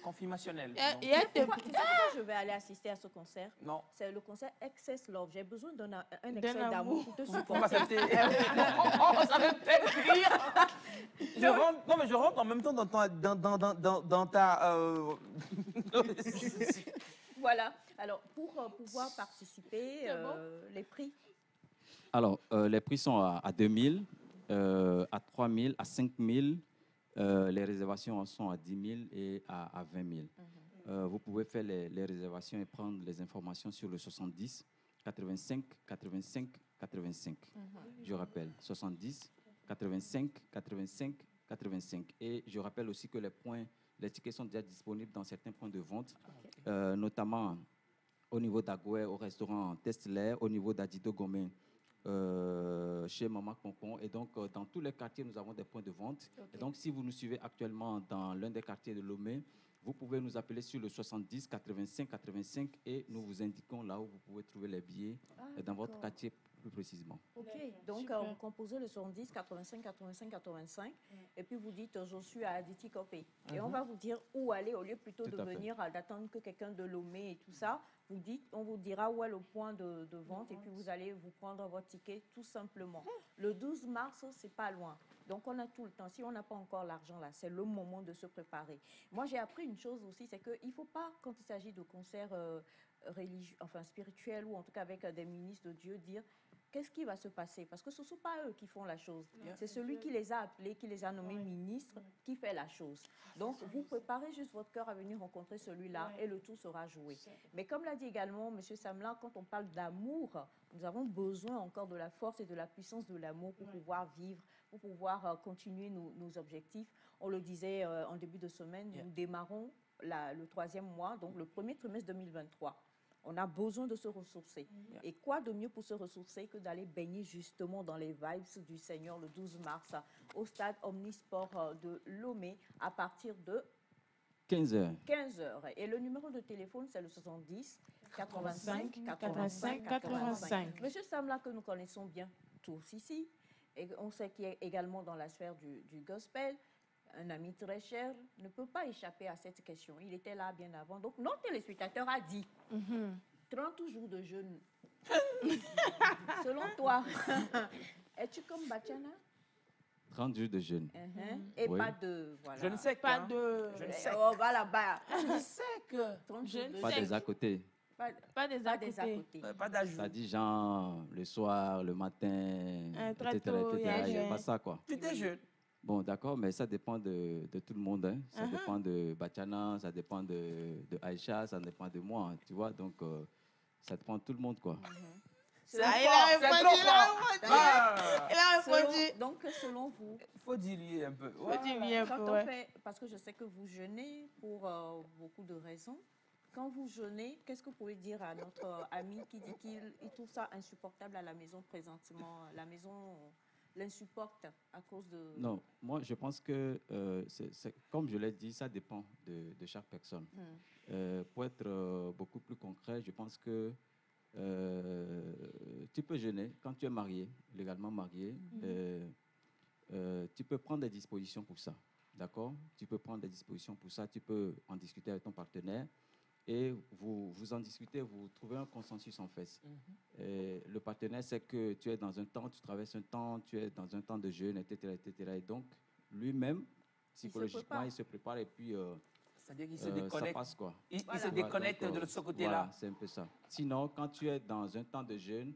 Confirmationnel. Pourquoi je vais aller assister à ce concert? Non. C'est le concert Excess Love. J'ai besoin d'un excès d'amour pour te supporter. Ça me fait rire. Je rentre en même temps dans ta... Voilà. Alors, pour pouvoir participer, les prix? Alors, les prix sont à 2 000, à 3 000, à 5 000. Les réservations sont à 10 000 et à 20 000. Vous pouvez faire les réservations et prendre les informations sur le 70 85 85 85. Je rappelle, 70 85 85 85. Et je rappelle aussi que les tickets sont déjà disponibles dans certains points de vente, notamment au niveau d'Agoué, au restaurant Testler, au niveau d'Adido Gomé, chez Maman Pompon. Et donc, dans tous les quartiers, nous avons des points de vente. Et donc, si vous nous suivez actuellement dans l'un des quartiers de Lomé, vous pouvez nous appeler sur le 70 85 85 et nous vous indiquons là où vous pouvez trouver les billets dans votre quartier plus précisément. Ok, donc vous composez le 70 85 85 85 et puis vous dites je suis à Aditi Kopé. Et on va vous dire où aller au lieu plutôt de venir d'attendre que quelqu'un de Lomé et tout ça. Vous dites, on vous dira où est le point de vente et puis vous allez vous prendre votre ticket tout simplement. Le 12 mars, c'est pas loin. Donc, on a tout le temps. Si on n'a pas encore l'argent là, c'est le moment de se préparer. Moi, j'ai appris une chose aussi, c'est qu'il ne faut pas, quand il s'agit de concerts religieux, enfin spirituels ou en tout cas avec des ministres de Dieu, dire qu'est-ce qui va se passer? Parce que ce ne sont pas eux qui font la chose. C'est celui qui les a appelés, qui les a nommés ministres, qui fait la chose. Donc, vous préparez juste votre cœur à venir rencontrer celui-là et le tout sera joué. Mais comme l'a dit également M. Samla, quand on parle d'amour, nous avons besoin encore de la force et de la puissance de l'amour pour pouvoir vivre, pour pouvoir continuer nos objectifs. On le disait en début de semaine, nous démarrons le 3e mois, donc le premier trimestre 2023. On a besoin de se ressourcer. Et quoi de mieux pour se ressourcer que d'aller baigner justement dans les vibes du Seigneur le 12 mars au stade Omnisport de Lomé à partir de 15h. 15h. Et le numéro de téléphone, c'est le 70 85 85 85. Monsieur Samla, que nous connaissons bien tous ici, et on sait qu'il est également dans la sphère du gospel, un ami très cher, ne peut pas échapper à cette question. Il était là bien avant. Donc, notre téléspectateur a dit 30 jours de jeûne. Selon toi, es-tu comme Batiana? 30 jours de jeûne. Et Oui. pas de... Voilà. Je ne sais pas pas. de... Je ne sais Oh, va là-bas. Je sais que... 30 jours de Pas jeûne. des à côté. Pas des à côté. Pas d'ajout. Ça dit genre le soir, le matin, très etc. tôt, etc. Il n'y a pas ça, quoi. Tu t'es jeune. Bon, d'accord, mais ça dépend de tout le monde. Hein. Ça dépend de Batiana, ça dépend de Aïcha, ça dépend de moi, tu vois. Donc, ça dépend de tout le monde, quoi. Il a répondu. Donc, selon vous, il faut diluer un peu. Parce que je sais que vous jeûnez pour beaucoup de raisons. Quand vous jeûnez, qu'est-ce que vous pouvez dire à notre ami qui dit qu'il trouve ça insupportable à la maison présentement? La maison l'insupporte à cause de... Non, moi, je pense que, comme je l'ai dit, ça dépend de chaque personne. Pour être beaucoup plus concret, je pense que tu peux jeûner quand tu es marié, légalement marié. Tu peux prendre des dispositions pour ça, d'accord? Tu peux prendre des dispositions pour ça, tu peux en discuter avec ton partenaire et vous en discutez, vous trouvez un consensus en fait. Et le partenaire sait que tu es dans un temps, tu traverses un temps, tu es dans un temps de jeûne, etc. etc. Et donc, lui-même, psychologiquement, il se prépare et puis... c'est-à-dire qu'il se déconnecte. Ça passe, quoi. Il se déconnecte de ce côté-là. Voilà, c'est un peu ça. Sinon, quand tu es dans un temps de jeûne,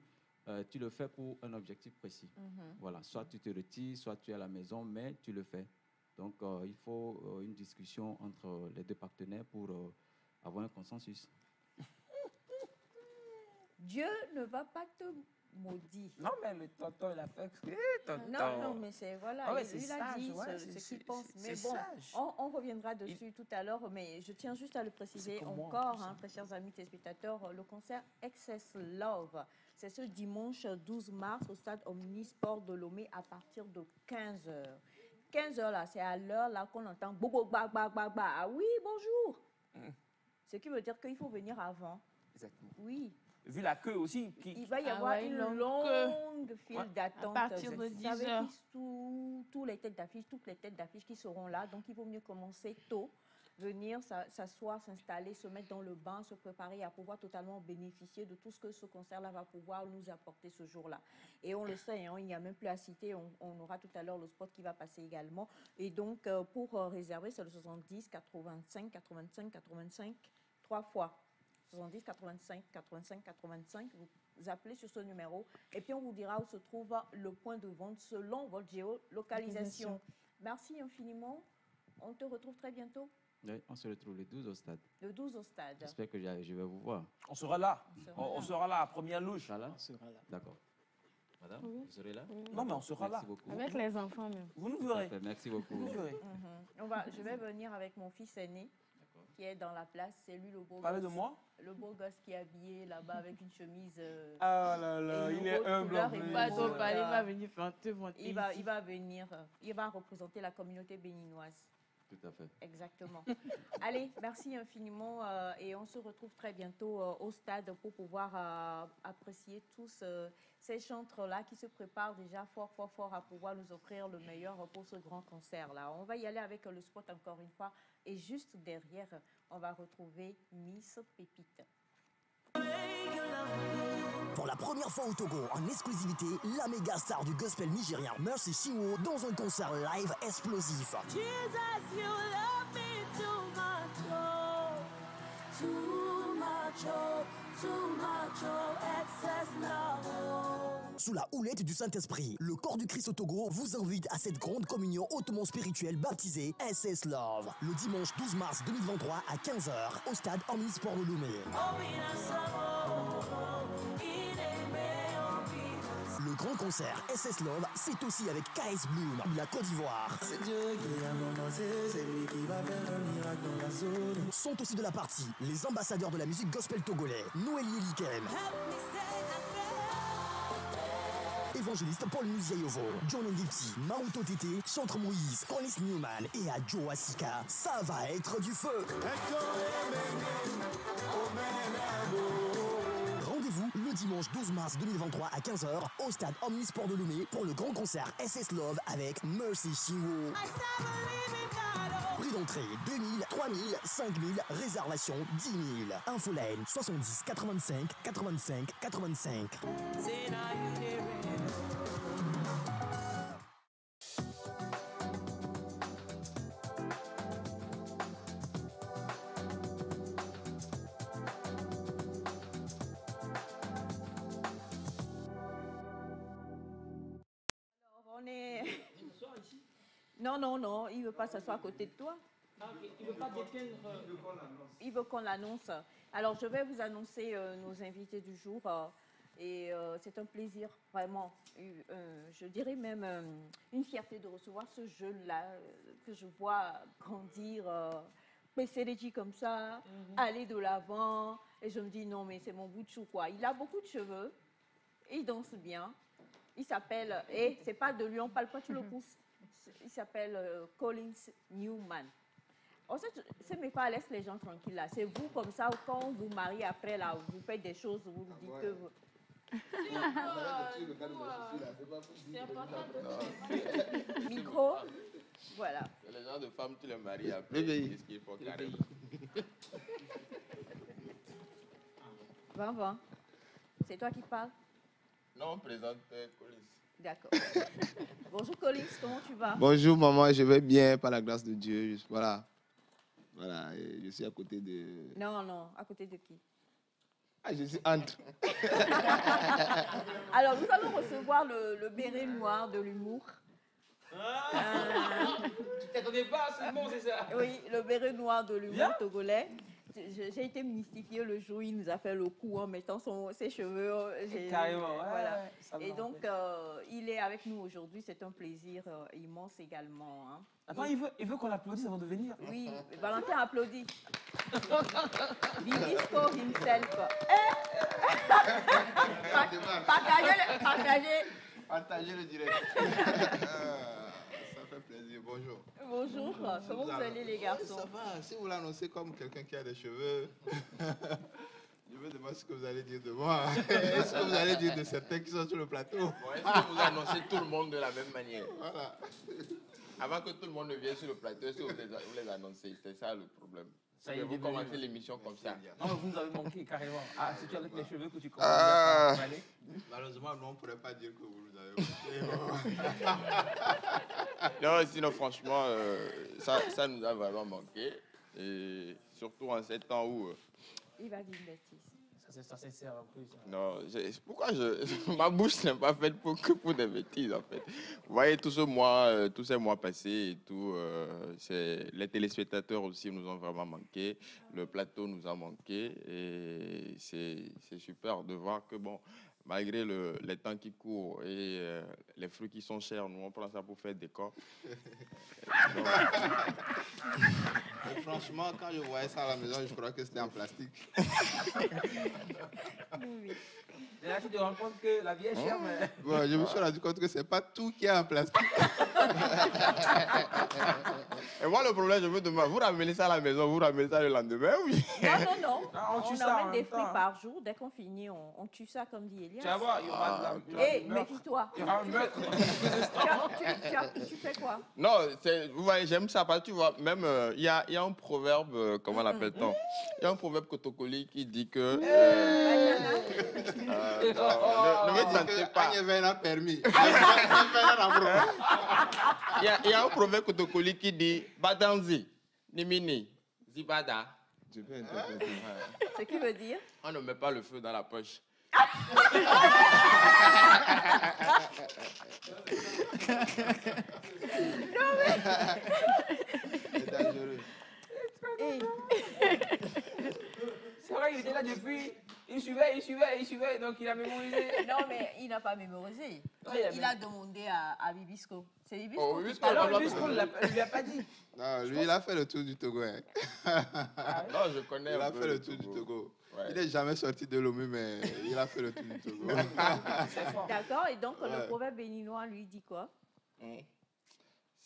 tu le fais pour un objectif précis. Voilà, soit tu te retires, soit tu es à la maison, mais tu le fais. Donc, il faut une discussion entre les deux partenaires pour avoir un consensus. Dieu ne va pas te maudire. Non, mais le tonton, il a fait... Non, mais c'est... Voilà, il a dit ce qu'il pense. Mais bon, on reviendra dessus tout à l'heure, mais je tiens juste à le préciser encore, très chers amis téléspectateurs, le concert Excess Love, c'est ce dimanche 12 mars au stade Omnisport de Lomé à partir de 15h. 15h, là, c'est à l'heure là qu'on entend « bobo, ba, ba, ba, ba ». Ah oui, bonjour. Ce qui veut dire qu'il faut venir avant. Exactement. Oui. Vu la queue aussi. Il va y avoir une longue file d'attente. À partir de 10h. Toutes les têtes d'affiche qui seront là. Donc, il vaut mieux commencer tôt, venir s'asseoir, s'installer, se mettre dans le bain, se préparer à pouvoir totalement bénéficier de tout ce que ce concert-là va pouvoir nous apporter ce jour-là. Et on le sait, il n'y a même plus à citer. On aura tout à l'heure le spot qui va passer également. Et donc, pour réserver, c'est le 70 85 85 85 3 fois. 70 85 85 85, vous appelez sur ce numéro et puis on vous dira où se trouve le point de vente selon votre géolocalisation. Merci infiniment. On te retrouve très bientôt. Oui, on se retrouve le 12 au stade. Le 12 au stade. J'espère que je vais vous voir. On sera là. On sera là à première louche. On sera là. D'accord. Madame, Oui. vous serez là? Non, mais on sera là. Merci beaucoup. Avec les enfants même. Vous nous verrez. Parfait, merci beaucoup. Vous nous verrez. Je vais venir avec mon fils aîné qui est dans la place. C'est lui le beau Parlez gosse. de moi. Le beau gosse qui est habillé là-bas avec une chemise. Ah là là, et une il est autre humble. couleur en et plus. pas trop Il va venir faire il va venir. Il va représenter la communauté béninoise. Tout à fait. Exactement. Allez, merci infiniment et on se retrouve très bientôt au stade pour pouvoir apprécier tous ces chantres-là qui se préparent déjà fort à pouvoir nous offrir le meilleur pour ce grand concert-là. On va y aller avec le spot encore une fois et juste derrière, on va retrouver Miss Pépite. Pour la première fois au Togo, en exclusivité, la méga star du gospel nigérien Mercy Chinwo dans un concert live explosif. Jesus, you love me too much, oh. Too much, oh. Too much, oh. Excess love, oh. Sous la houlette du Saint-Esprit, le corps du Christ au Togo vous invite à cette grande communion hautement spirituelle baptisée SS Love. Le dimanche 12 mars 2023 à 15h au stade Omnisport de Lomé. Le grand concert SS Love, c'est aussi avec KS Bloom de la Côte d'Ivoire. C'est Dieu qui a commencé, c'est lui qui va faire un miracle dans la zone. Sont aussi de la partie les ambassadeurs de la musique gospel togolais, Noélie Elikem, évangéliste Paul Muziayovo, John Ngiti, Maruto Tété, Chantre Moïse, Corliss Newman et Adjo Asika. Ça va être du feu. Rendez-vous le dimanche 12 mars 2023 à 15h au stade Omnisport de Lomé pour le grand concert SS Love avec Mercy Chinwo. Prix d'entrée 2000, 3000, 5000, réservation 10 000. Infoline 70 85 85 85. On est... Non, il ne veut pas s'asseoir à côté de toi. Ah, ok. Il ne veut pas déteindre. Il veut qu'on l'annonce. Alors, je vais vous annoncer nos invités du jour. Et c'est un plaisir, vraiment. Je dirais même une fierté de recevoir ce jeune-là que je vois grandir, baisser les yeux comme ça, aller de l'avant. Et je me dis, non, mais c'est mon bout de chou, quoi. Il a beaucoup de cheveux. Il danse bien. Il s'appelle, et c'est pas de lui, on parle pas, tu le pousses. Il s'appelle Collins Newman. En fait, c'est mes pas, laisse les gens tranquilles là. C'est vous comme ça, quand vous vous mariez après là, vous faites des choses, vous vous dites que vous... Micro, voilà. C'est le genre de femme, tu les maries après, qu'est-ce qu'il faut carrément. 20. C'est toi qui parles? Non, on présente Collins. D'accord. Bonjour Collins, comment tu vas? Bonjour maman, je vais bien par la grâce de Dieu. Voilà, et je suis à côté de... Non, à côté de qui? Ah, je suis entre. Alors, nous allons recevoir le béret noir de l'humour. Tu ne t'attendais pas à ce mot, c'est ça? Oui, le béret noir de l'humour togolais. J'ai été mystifiée le jour où il nous a fait le coup en mettant ses cheveux. Carrément, voilà. ouais, Et donc, il est avec nous aujourd'hui. C'est un plaisir immense également. Hein. Attends, il veut qu'on l'applaudisse avant de venir. Oui, Valentin applaudit. Bibisco himself. Partagez le direct. Ça fait plaisir. Bonjour. Bonjour. Comment vous allez les garçons? Ça va. Si vous l'annoncez comme quelqu'un qui a des cheveux, je me demande ce que vous allez dire de moi. Est-ce que vous allez dire de certains qui sont sur le plateau? Est-ce que vous annoncez tout le monde de la même manière? Voilà. Avant que tout le monde ne vienne sur le plateau, est-ce que vous les annoncez? C'est ça le problème. Ça y est, vous commencez l'émission comme ça. Non, mais vous nous avez manqué carrément. Ah, c'est avec les cheveux que tu commences à aller. Malheureusement, nous, on ne pourrait pas dire que vous nous avez manqué. Non, sinon, franchement, ça nous a vraiment manqué. Et surtout en ces temps où... Il va dire une bêtise. Ça sert en plus. Non, pourquoi ma bouche n'est pas faite que pour des bêtises, en fait. Vous voyez, tous ces mois passés et tout, les téléspectateurs aussi nous ont vraiment manqué. Le plateau nous a manqué. Et c'est super de voir que, bon, malgré les temps qui courent et les fruits qui sont chers, nous on prend ça pour faire des corps. Mais franchement, quand je voyais ça à la maison, je crois que c'était en plastique. Et là, tu te rends compte que la vie est chère, mais... Ouais, je me suis rendu compte que c'est pas tout qui est en plastique. Et moi, le problème, je me demande, vous ramenez ça à la maison, vous ramenez ça le lendemain, oui? Non. On tue On ça en amène des même fruits temps. par jour. Dès qu'on finit, on tue ça, comme dit Elias. Tu vas voir, il y aura de la... Hé, méfie-toi. Il y aura un meurtre. Tu fais quoi? Non, vous voyez, j'aime ça parce que tu vois, même, il y a un proverbe, comment l'appelle-t-on? Il y a un proverbe kotokoli qui dit que... ne me tentez pas. Il y a un proverbe kotokoli qui dit Badanzi, Nimini, Zibada. Je peux interpréter. Ce qui veut dire? On ne met pas le feu dans la poche. Non mais... C'est dangereux. C'est vrai, il était là depuis... Il suivait, donc il a mémorisé. Non, mais il n'a pas mémorisé. Il a demandé à Bibisco. C'est Bibisco. Oh, Bibisco, alors Bibisco, il ne lui a pas dit. Non, lui, il a fait le tour du Togo. Hein. Non, je connais. Il a fait le tour du Togo. Ouais. Il n'est jamais sorti de Lomé, mais il a fait le tour du Togo. D'accord, et donc le proverbe béninois lui dit quoi?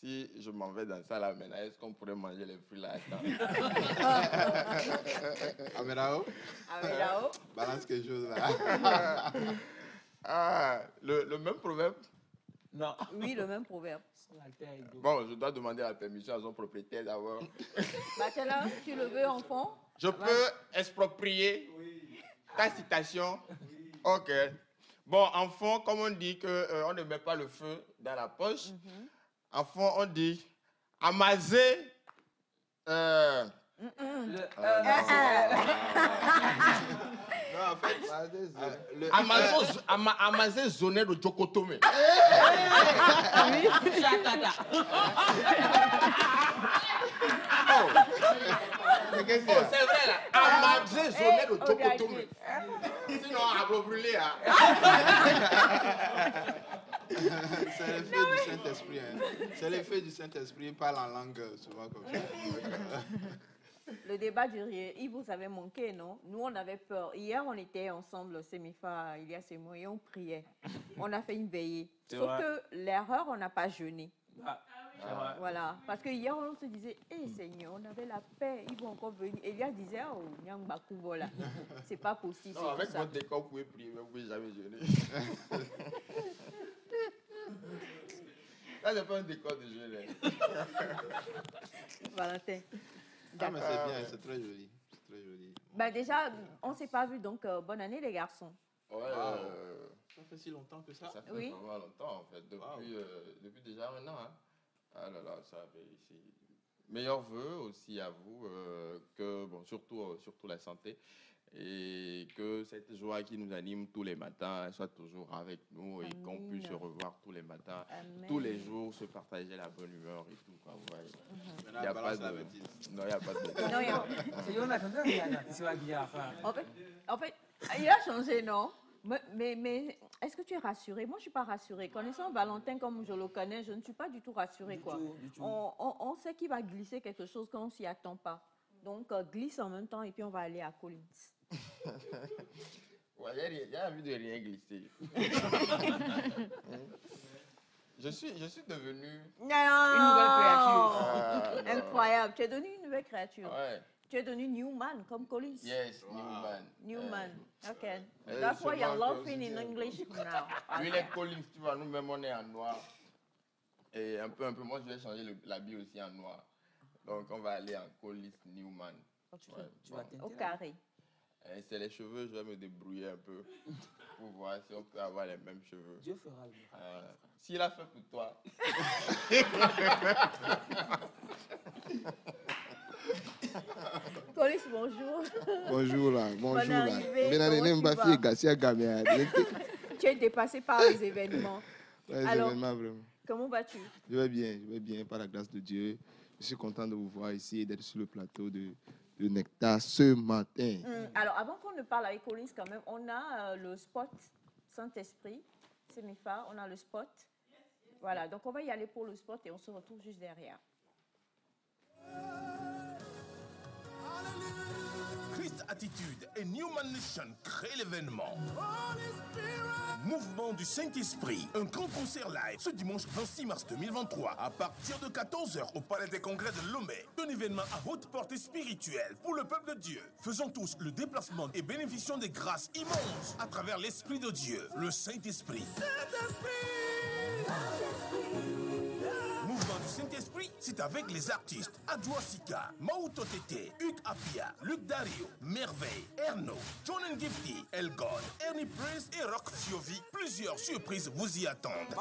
Si je m'en vais dans ça là maintenant, est-ce qu'on pourrait manger les fruits là? Amerao? Amerao? Balance quelque chose là. Le même proverbe? Non. Oui, le même proverbe. Bon, je dois demander la permission à son propriétaire d'abord. Bachelor, tu le veux enfant? Je peux exproprier ta citation? Ok. Bon, enfant, comme on dit qu'on ne met pas le feu dans la poche, en fond, on dit amaser. Non, en fait, amaser zoné de Jokotome. Oui, c'est vrai là. Amaser zoné de Jokotome. Sinon, on va brûler. C'est l'effet du Saint-Esprit. Hein. C'est l'effet du Saint-Esprit. Il parle en langue souvent comme ça. Le débat du rire, il vous avait manqué, non? Nous, on avait peur. Hier, on était ensemble, Semifa, Ilias et moi, et on priait. On a fait une veillée. Sauf que l'erreur, on n'a pas jeûné. Voilà. Parce que hier, on se disait, hé Seigneur, on avait la paix, ils vont encore venir. Elias disait, oh, Nyangbakou, voilà. C'est pas possible. Non, avec votre décor, vous pouvez prier, mais vous ne pouvez jamais jeûner. Là, c'est pas un décor de jeûne. Valentin. Ah, mais c'est bien, c'est très joli. C'est très joli. Ben déjà, on ne s'est pas vu, donc bonne année les garçons. Ouais, ça fait si longtemps que ça? Ça fait vraiment longtemps en fait, depuis déjà un an. Hein. Ah là là, ça fait ici. Meilleurs vœux aussi à vous, que bon, surtout la santé. Et que cette joie qui nous anime tous les matins soit toujours avec nous. Amen. Et qu'on puisse se revoir tous les matins, Amen. Tous les jours, se partager la bonne humeur et tout. Quoi, vous voyez. Il n'y a pas de... Non, il n'y a pas de... En fait, il a changé, non? Mais est-ce que tu es rassurée? Moi, je ne suis pas rassurée. Connaissant Valentin comme je le connais, je ne suis pas du tout rassurée. Du tout. On sait qu'il va glisser quelque chose quand on ne s'y attend pas. Donc, glisse en même temps et puis on va aller à Collins. Ouais, il y a envie de rien glisser. Je suis devenu une nouvelle créature. Incroyable. Tu es devenu une nouvelle créature. Ouais. Tu es devenu Newman comme Collins. Yes, Newman. Newman. Okay. That's why you're laughing in English now. Lui, les Collins, tu vois, nous-mêmes, on est en noir. Et un peu, moi, je vais changer l'habit aussi en noir. Donc, on va aller en Collins Newman. Okay. Ouais, au carré. C'est les cheveux, je vais me débrouiller un peu pour voir si on peut avoir les mêmes cheveux. Dieu fera le s'il a fait pour toi. Collins, bonjour. Bonjour là, bonjour là. Tu es dépassé par les événements. Ouais, alors, événements, vraiment. Comment vas-tu? Je vais bien, par la grâce de Dieu. Je suis content de vous voir ici et d'être sur le plateau de Nectar ce matin. Alors, avant qu'on ne parle avec Collins, quand même, on a le spot Saint-Esprit, Semifa, on a le spot. Voilà, donc on va y aller pour le spot et on se retrouve juste derrière. Christ Attitude et Newman Nation créent l'événement. Mouvement du Saint-Esprit, un grand concert live ce dimanche 26 mars 2023 à partir de 14h au Palais des Congrès de Lomé. Un événement à haute portée spirituelle pour le peuple de Dieu. Faisons tous le déplacement et bénéficions des grâces immenses à travers l'Esprit de Dieu, le Saint-Esprit. Mouvement du Saint-Esprit, c'est avec les artistes Adjoa Sika, Mauto Tete, Hugues Apia, Luc Dario, Merveille, Erno, John Gifty, El God, Ernie Prince et Rock Fiovi. Plusieurs surprises vous y attendent.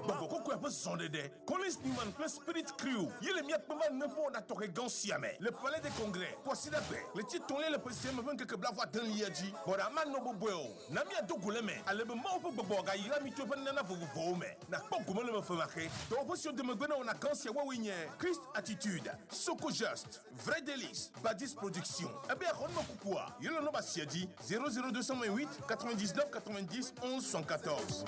Boko quoi peut son dédé. Collins Newman plus Spirit Crew. Il est mieux pour ne pas n'attendre Gansiame. Le palais des congrès. Voici la paix. Le titre tourné le président me veut que blavoie d'un liadi. Bora man no bobo. Namia doguleme. Ale be mo pour boboga ira mi to na vovo me. Na pas comment le me fait marquer. Donc position de me gona on a Gansia wa winye. Christ Attitude. Soko Just. Vrai délice. Badis Production. Eh bien on no kupua. Yelo no basiadi 00228 99 90 11 114.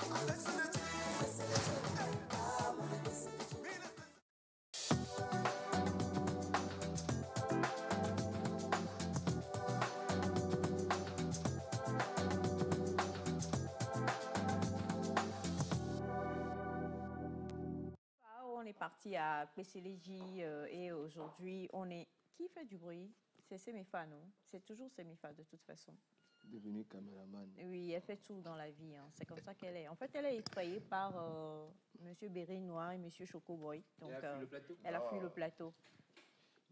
On est parti à PCLJ et aujourd'hui, on est... Qui fait du bruit? C'est Semifa, non? C'est toujours Semifa de toute façon. Devenue caméraman. Oui, elle fait tout dans la vie. Hein. C'est comme ça qu'elle est. En fait, elle est effrayée par M. Béry Noir et M. Chocoboy. Donc, elle a fui le plateau.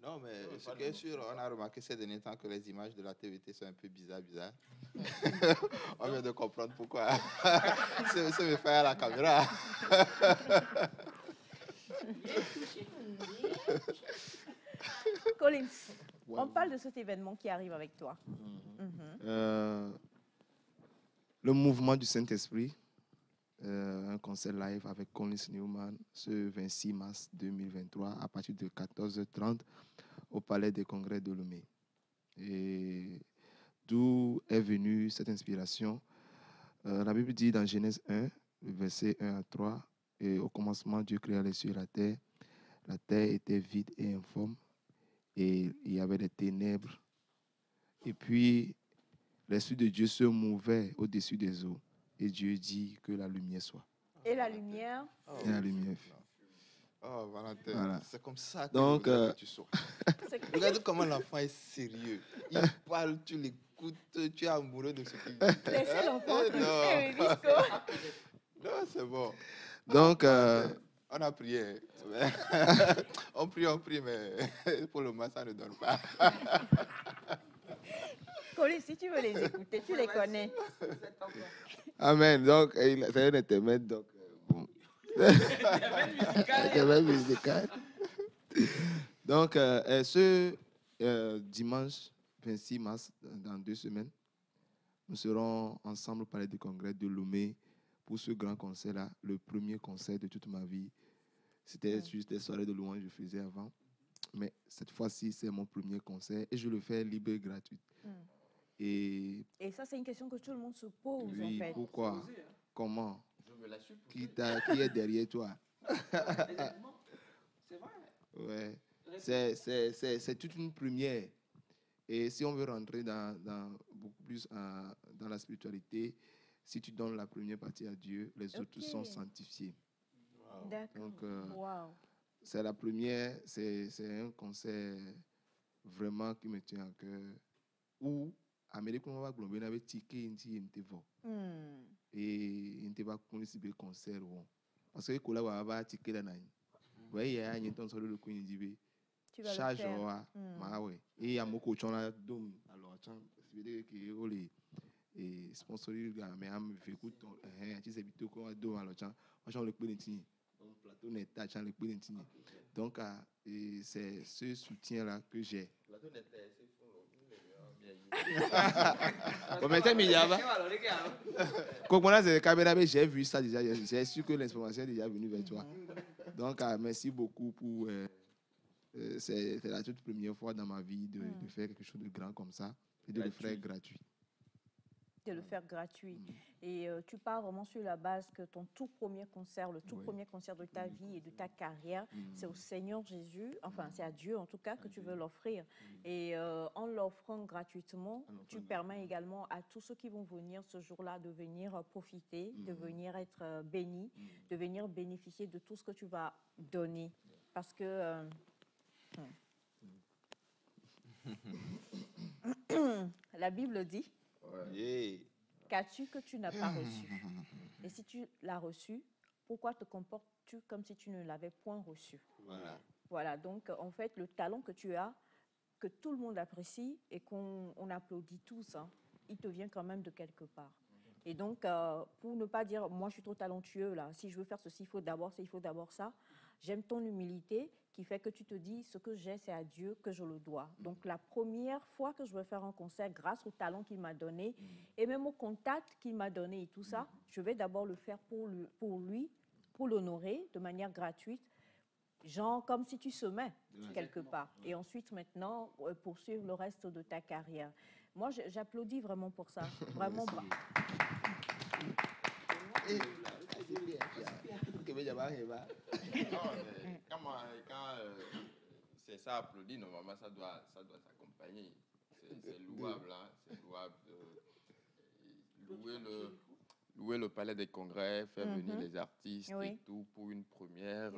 Non, mais ce qui est sûr, on a remarqué ces derniers temps que les images de la TVT sont un peu bizarres. On vient de comprendre pourquoi. C'est me faire à la caméra. Collins, on parle de cet événement qui arrive avec toi. Le mouvement du Saint-Esprit, un concert live avec Collins Newman ce 26 mars 2023 à partir de 14h30 au Palais des Congrès de Lomé. Et d'où est venue cette inspiration? La Bible dit dans Genèse 1, versets 1 à 3, et au commencement, Dieu créa les cieux et la terre. La terre était vide et informe, et il y avait des ténèbres. Et puis, l'Esprit de Dieu se mouvait au-dessus des eaux. Et Dieu dit que la lumière soit. Et la lumière? Et la lumière fut. Oh, Valentin, Voilà. c'est comme ça que, donc, que tu sois. Regarde comment l'enfant est sérieux. Il parle, tu l'écoutes, tu es amoureux de ce qu'il dit. Laissez l'enfant Non, c'est bon. Donc, on a prié. on prie, mais pour le moment, ça ne donne pas. Collins, si tu veux les écouter, tu les connais. Amen. Donc, c'est un intermède. Donc, bon. Intermède musical. Donc, ce dimanche 26 mars, dans 2 semaines, nous serons ensemble au Palais du Congrès de Lomé pour ce grand concert-là, le premier concert de toute ma vie. C'était juste des soirées de louange que je faisais avant. Mais cette fois-ci, c'est mon premier concert et je le fais libre et gratuit. Et ça, c'est une question que tout le monde se pose, oui, en fait. Pourquoi? Comment? Je me la suis Qui est derrière toi? C'est vrai. Ouais. C'est toute une première. Et si on veut rentrer dans beaucoup plus dans la spiritualité, si tu donnes la première partie à Dieu, les autres sont sanctifiés. D'accord. Donc, c'est la première, c'est un concert vraiment qui me tient à cœur. Où Amérique va glomber avec ticket inti mtevo. Et inteva konisi be concert won. Parce que kola wa ba ticket la nani. Ouais, ya y ton solo le kuni dibe. Charge wa ma ouais. Et ya moko chona dom alors chan veut dire que oli et sponsorisé mais am fait écoute tu sais bito ko dom alors chan on le kuni donc plateau n'est pas chan le kuni donc c'est ce soutien là que j'ai. Plateau n'est j'ai vu ça déjà, j'ai su que l'information est déjà venue vers toi. Donc, merci beaucoup pour... c'est la toute première fois dans ma vie de faire quelque chose de grand comme ça et de le faire gratuit. de le faire gratuit. Et tu pars vraiment sur la base que ton tout premier concert, le tout premier concert de ta vie et de ta carrière, c'est au Seigneur Jésus, enfin c'est à Dieu en tout cas que tu veux l'offrir. Et en l'offrant gratuitement, tu permets également à tous ceux qui vont venir ce jour-là de venir profiter, de venir être bénis, de venir bénéficier de tout ce que tu vas donner. Parce que... la Bible dit, qu'as-tu que tu n'as pas reçu? Et si tu l'as reçu, pourquoi te comportes-tu comme si tu ne l'avais point reçu? Voilà, donc en fait, le talent que tu as, que tout le monde apprécie et qu'on applaudit tous, hein, il te vient quand même de quelque part. Et donc, pour ne pas dire, moi je suis trop talentueux, là, si je veux faire ceci, il faut d'abord ça, il faut d'abord ça, j'aime ton humilité qui fait que tu te dis, ce que j'ai, c'est à Dieu que je le dois. Donc, la première fois que je vais faire un concert, grâce au talent qu'il m'a donné, et même au contact qu'il m'a donné et tout ça, je vais d'abord le faire pour lui, pour l'honorer de manière gratuite, genre comme si tu semais quelque part. Et ensuite, maintenant, poursuivre le reste de ta carrière. Moi, j'applaudis vraiment pour ça. Vraiment. Quand c'est ça applaudi, normalement ça doit s'accompagner. C'est louable, hein? C'est louable de louer le palais des congrès, faire venir les artistes et tout pour une première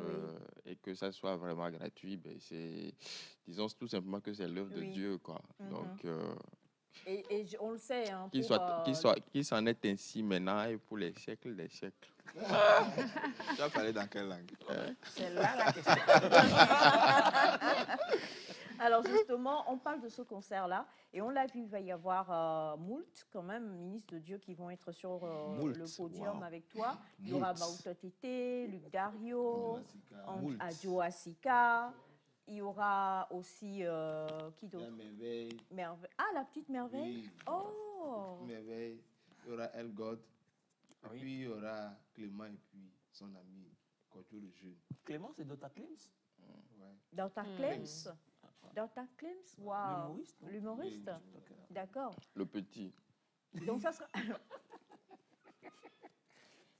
et que ça soit vraiment gratuit. Ben disons tout simplement que c'est l'œuvre de Dieu, quoi. Donc et on le sait, hein, qu'il s'en est ainsi maintenant et pour les siècles des siècles. Tu vas parler dans quelle langue? C'est là la question. Alors justement, on parle de ce concert-là et on l'a vu, il va y avoir moult quand même, ministres de Dieu qui vont être sur le podium avec toi. Il y aura Mauta Tété, Luc Dario, Adjo Asika. Il y aura aussi qui d'autre? Merveille. Ah, la petite Merveille. Oui. Oh. Merveille. Il y aura El God. Et puis il y aura Clément et puis son ami Kojo le jeune. Clément, c'est Dr. Clems? Dr. Clems. Dr. Clems, wow. L'humoriste. D'accord. Le petit. Donc ça sera...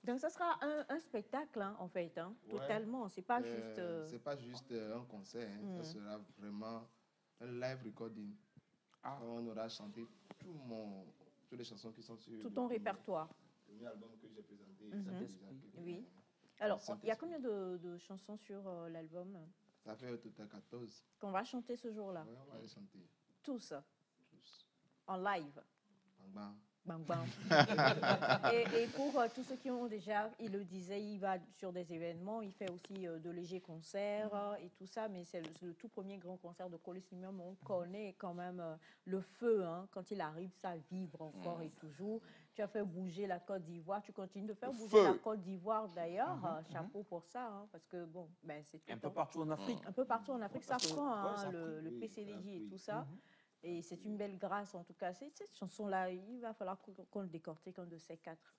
Donc, ça sera un spectacle, hein, en fait, hein, totalement. C'est pas juste... C'est pas juste un concert, hein. Ça sera vraiment un live recording. On aura chanté toutes les chansons qui sont sur... Tout ton répertoire. Le premier album que j'ai présenté. Oui. Alors, il y a combien de chansons sur l'album? Ça fait au total 14. Qu'on va chanter ce jour-là? Oui, on va les chanter. Tous? En live? Bang, bang. Bang, bang. et pour tous ceux qui ont déjà, il le disait, il va sur des événements, il fait aussi de légers concerts et tout ça, mais c'est le tout premier grand concert de Colis Limum. On connaît quand même le feu, hein, quand il arrive, ça vibre encore et toujours. Tu as fait bouger la Côte d'Ivoire, tu continues de faire bouger la Côte d'Ivoire d'ailleurs, chapeau pour ça, hein, parce que bon, ben, c'est tout un peu partout en Afrique. Un peu partout en Afrique, ça prend, hein, ça le PCLJ et tout ça. Et c'est une belle grâce, en tout cas. Cette chanson-là, il va falloir qu'on le décortique un de ces quatre.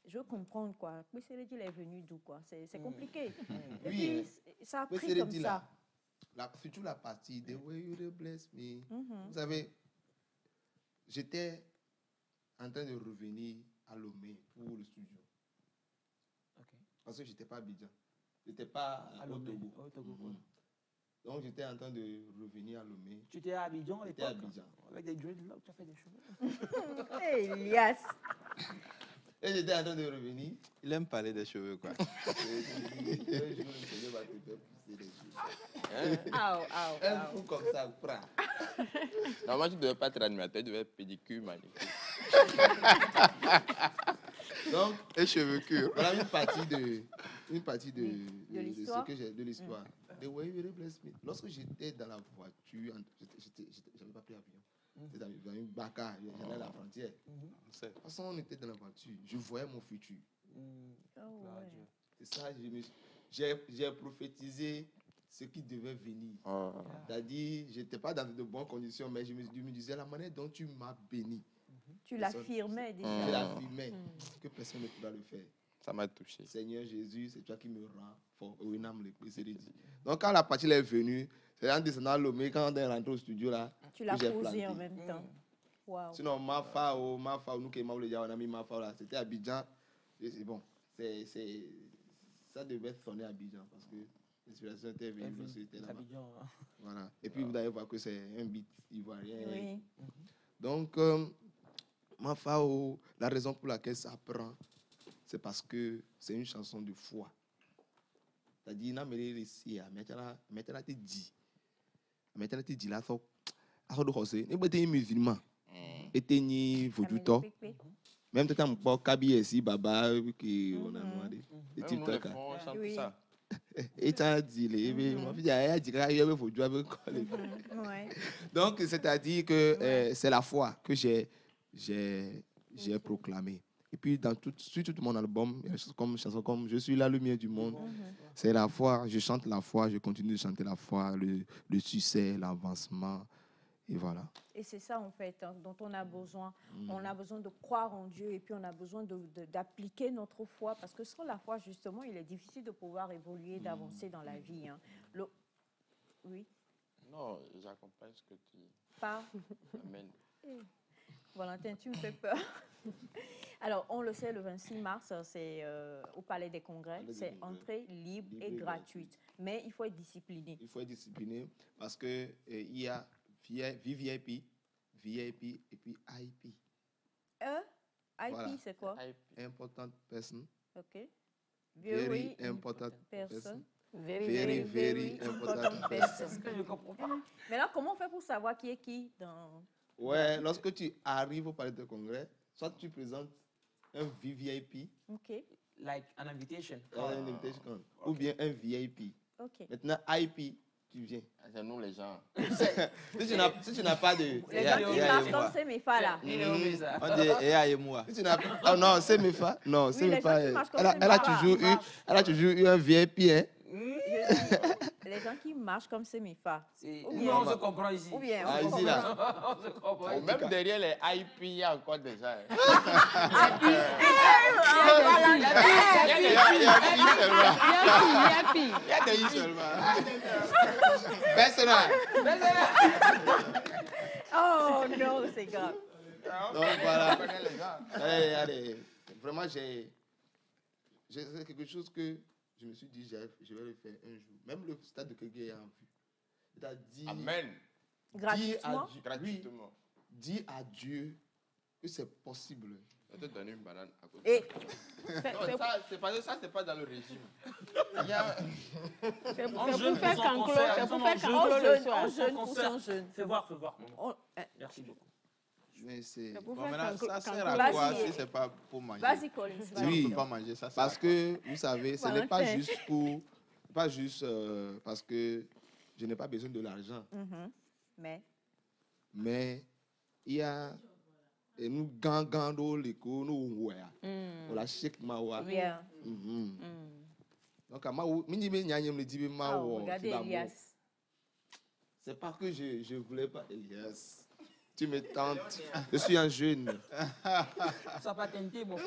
Je veux comprendre, quoi. PCLJ, il est venu d'où, quoi? C'est compliqué. Et puis, ça a pris comme ça. Surtout la partie « The way you bless me ». Vous savez, j'étais en train de revenir à Lomé pour le studio. Parce que je n'étais pas à Abidjan. Je n'étais pas au Togo. Donc, j'étais en train de revenir à Lomé. Tu étais à Abidjan à l'époque? J'étais à Abidjan. Avec des dreadlocks, tu as fait des cheveux. Hey, Elias! Et j'étais en train de revenir. Il aime parler des cheveux, quoi. Un coup comme ça, prends. Normalement, tu ne devais pas être animateur, tu devais être pédicure, manicure. Donc, et cheveux cure. Voilà une partie de l'histoire. The way you bless me. Lorsque j'étais dans la voiture, j'avais pas pris l'avion. J'étais dans une barca, j'allais à la frontière. De toute façon, on était dans la voiture. Je voyais mon futur. C'est ça, j'ai prophétisé ce qui devait venir. C'est-à-dire, je n'étais pas dans de bonnes conditions, mais je me disais, la manière dont tu m'as béni. Tu l'affirmais déjà. Je l'affirmais, que personne ne pourra le faire. Ça m'a touché. Seigneur Jésus, c'est toi qui me rends fort. Donc, quand la partie est venue, c'est en descendant à Lomé, quand on est rentré au studio là, tu l'as posé en même temps. Wow. Sinon, Mafa, nous qui on a mis Mafa là, c'était Abidjan. Et c'est bon. Ça devait sonner Abidjan parce que l'inspiration était venue parce que c'était là-bas. Voilà. Et puis vous allez voir que c'est un beat ivoirien. Oui. Donc, Mafa, la raison pour laquelle ça prend, c'est parce que c'est une chanson de foi. C'est-à-dire, n'a mêlé ici, maintenant tu dis. Maintenant tu dis là, ça n'est pas des musulmans. Et tu es vaudouto. Même quand on parle Kabi ici, Baba, qui on a demandé. Et tu te cas. Et tu as dit, donc, c'est-à-dire que c'est la foi que j'ai proclamée. Et puis, sur tout mon album, il y a une chanson comme Je suis la lumière du monde. C'est la foi, je chante la foi, je continue de chanter la foi, le succès, l'avancement. Et voilà. Et c'est ça, en fait, dont on a besoin. On a besoin de croire en Dieu et puis on a besoin d'appliquer notre foi. Parce que sans la foi, justement, il est difficile de pouvoir évoluer, d'avancer dans la vie. Hein. Oui. Non, j'accompagne ce que tu dis. Pas. Amen. Valentin, tu me fais peur. Alors, on le sait, le 26 mars, c'est au Palais des Congrès. C'est entrée libre et gratuite. Mais il faut être discipliné. Il faut être discipliné parce qu'il y a VIP, VIP et puis IP. IP, voilà. C'est quoi? Important person. OK. Very important person. Very important person. Mais là, comment on fait pour savoir qui est qui dans... Ouais, lorsque tu arrives au Palais de Congrès, soit tu présentes un VVIP. OK. Like an invitation. An invitation card. Ou bien un VIP. OK. Maintenant, IP, tu viens. C'est nous les gens. Si tu n'as pas de... Les gens qui marchent comme c'est mes fa là. On dit Ea et moi. Si tu n'as pas... Oh non, c'est mes fa. Non, c'est mes fa. Elle a toujours eu un VIP, hein. Les gens qui marchent comme c'est mes fa. Ou on se comprend ici. Ou bien, on se comprend. Même derrière les IP, il y a encore des gens. Il y a des I seulement. Personnel. Oh non, c'est grave. Donc voilà. Allez, vraiment, c'est quelque chose que je me suis dit, je vais le faire un jour. Même le stade de Kégué a vu. C'est-à-dire... Amen. Gratuitement. Dis à Dieu que c'est possible. Je vais te donner une banane à côté. C'est pas dans le régime. C'est pour faire canclo le soir. On jeûne. Fais voir. Merci beaucoup. Mais c'est... Bon, maintenant, ça sert à quoi si c'est pas pour manger? Vas-y, Collins. Oui, on peut pas manger ça. Parce que, vous savez, ce n'est pas juste pour... Pas juste parce que je n'ai pas besoin de l'argent. Mais il y a... Et nous gangando l'écho, nous ouais. On la chèque ma wa. Donc à ma ou, minimum nyanyem le dit ma wa. Regardez Elias. C'est pas que je voulais pas Elias. Tu me tentes. Je suis un jeune. Ça pas tenté bon.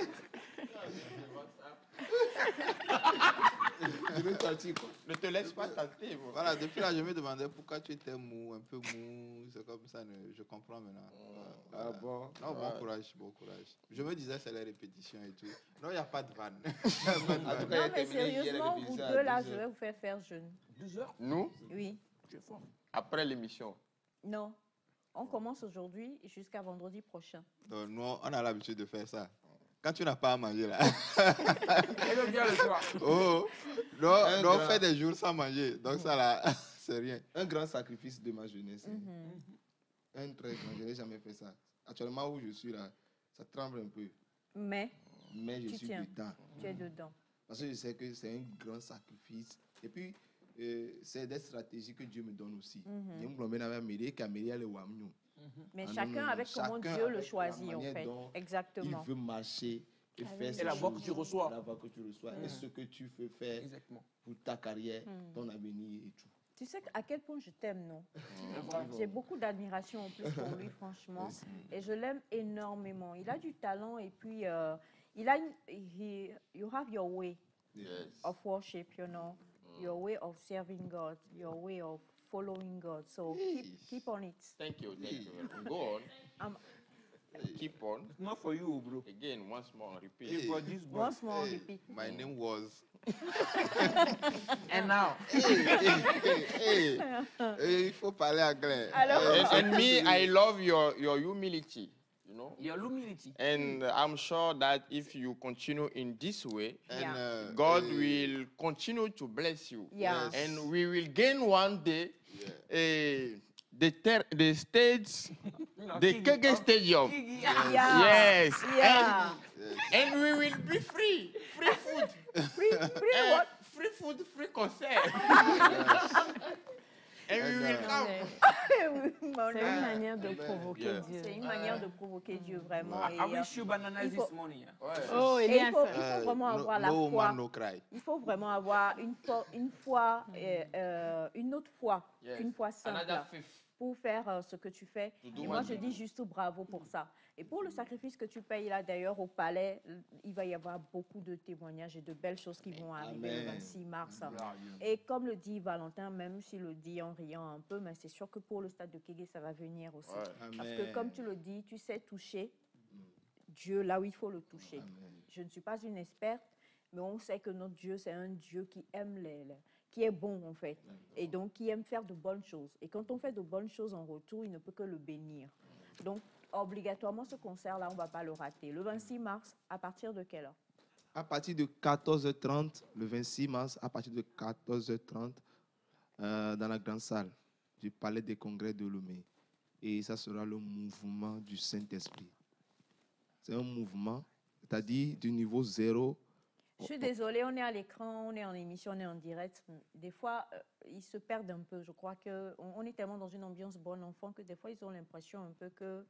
Je vais tenter quoi. Ne te laisse pas tenter. Voilà, depuis là, je me demandais pourquoi tu étais mou, un peu mou. C'est comme ça, je comprends maintenant. Ah bon? Non, bon courage, bon courage. Je me disais, c'est les répétitions et tout. Non, il n'y a pas de vanne. Non, mais sérieusement, vous deux là, je vais vous faire jeûne. 12 heures? Nous? Oui. Après l'émission? Non. On commence aujourd'hui jusqu'à vendredi prochain. Donc, nous, on a l'habitude de faire ça. Quand tu n'as pas à manger là. Elle vient le soir. Oh, non, on fait des jours sans manger. Donc ça là, c'est rien. Un grand sacrifice de ma jeunesse. Un très grand, je n'ai jamais fait ça. Actuellement où je suis là, ça tremble un peu. Mais je suis dedans. Tu es dedans. Parce que je sais que c'est un grand sacrifice. Et puis, c'est des stratégies que Dieu me donne aussi. Mais chacun avec comment Dieu le choisit, en fait. Exactement. Il veut marcher et faire et la voix que tu reçois. La voix que tu reçois. Et ce que tu veux faire pour ta carrière, ton avenir et tout. Tu sais à quel point je t'aime, non? J'ai beaucoup d'admiration en plus pour lui, franchement. Et je l'aime énormément. Il a du talent et puis il a you have your way of worship, you know, your way of serving God, your way of following God. So keep on it. Thank you. Go on. Keep on. It's not for you, bro. Again, once more, repeat. You produce, bro. Once more, repeat. My name was. And now. Il faut parler anglais. Alors- And me, I love your humility. You know? Your humility. And I'm sure that if you continue in this way, Yeah. God will continue to bless you. Yeah. And we will gain one day the stage, the Kege Stadium. Yeah. Yes. Yeah. And we will be free. Free food. Free what? Free food, free concert. And we will come. C'est une manière de provoquer Dieu. C'est une manière de provoquer Dieu, vraiment. I wish you bananas il faut- this morning. Oh, Et Elias. il faut vraiment avoir la no foi. man, no cry. Il faut vraiment avoir une foi, une autre foi qu'une foi simple Another faith. pour faire ce que tu fais. To do Et moi, one je dis juste bravo pour ça. Et pour le sacrifice que tu payes là, d'ailleurs, au palais, il va y avoir beaucoup de témoignages et de belles choses qui vont arriver le 26 mars. Et comme le dit Valentin, même s'il le dit en riant un peu, mais c'est sûr que pour le stade de Kégué, ça va venir aussi. Parce que comme tu le dis, tu sais toucher Dieu là où il faut le toucher. Je ne suis pas une experte, mais on sait que notre Dieu, c'est un Dieu qui aime qui est bon en fait, et donc qui aime faire de bonnes choses. Et quand on fait de bonnes choses en retour, il ne peut que le bénir. Donc, obligatoirement, ce concert-là, on ne va pas le rater. Le 26 mars, à partir de quelle heure? À partir de 14h30, le 26 mars, à partir de 14h30, dans la grande salle du Palais des Congrès de Lomé. Et ça sera le mouvement du Saint-Esprit. C'est un mouvement, c'est-à-dire du niveau 0. Je suis désolée, on est à l'écran, on est en émission, on est en direct. Des fois, ils se perdent un peu. Je crois qu'on est tellement dans une ambiance bon enfant que des fois, ils ont l'impression un peu que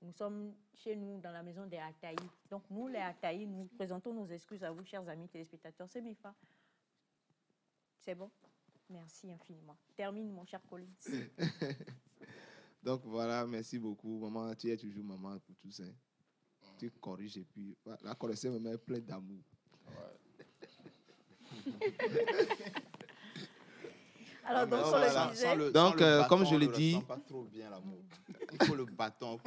nous sommes chez nous, dans la maison des Ataï. Donc, nous, les Ataï, nous présentons nos excuses à vous, chers amis téléspectateurs. C'est Mifa. C'est bon? Merci infiniment. Termine, mon cher Collins. Donc voilà, merci beaucoup. Maman, tu es toujours maman pour tout ça. Tu corriges et puis la correction me met plein d'amour. Alors, donc, on le disait. Donc, comme je l'ai dit. Pas trop bien l'amour. Il faut le bâton.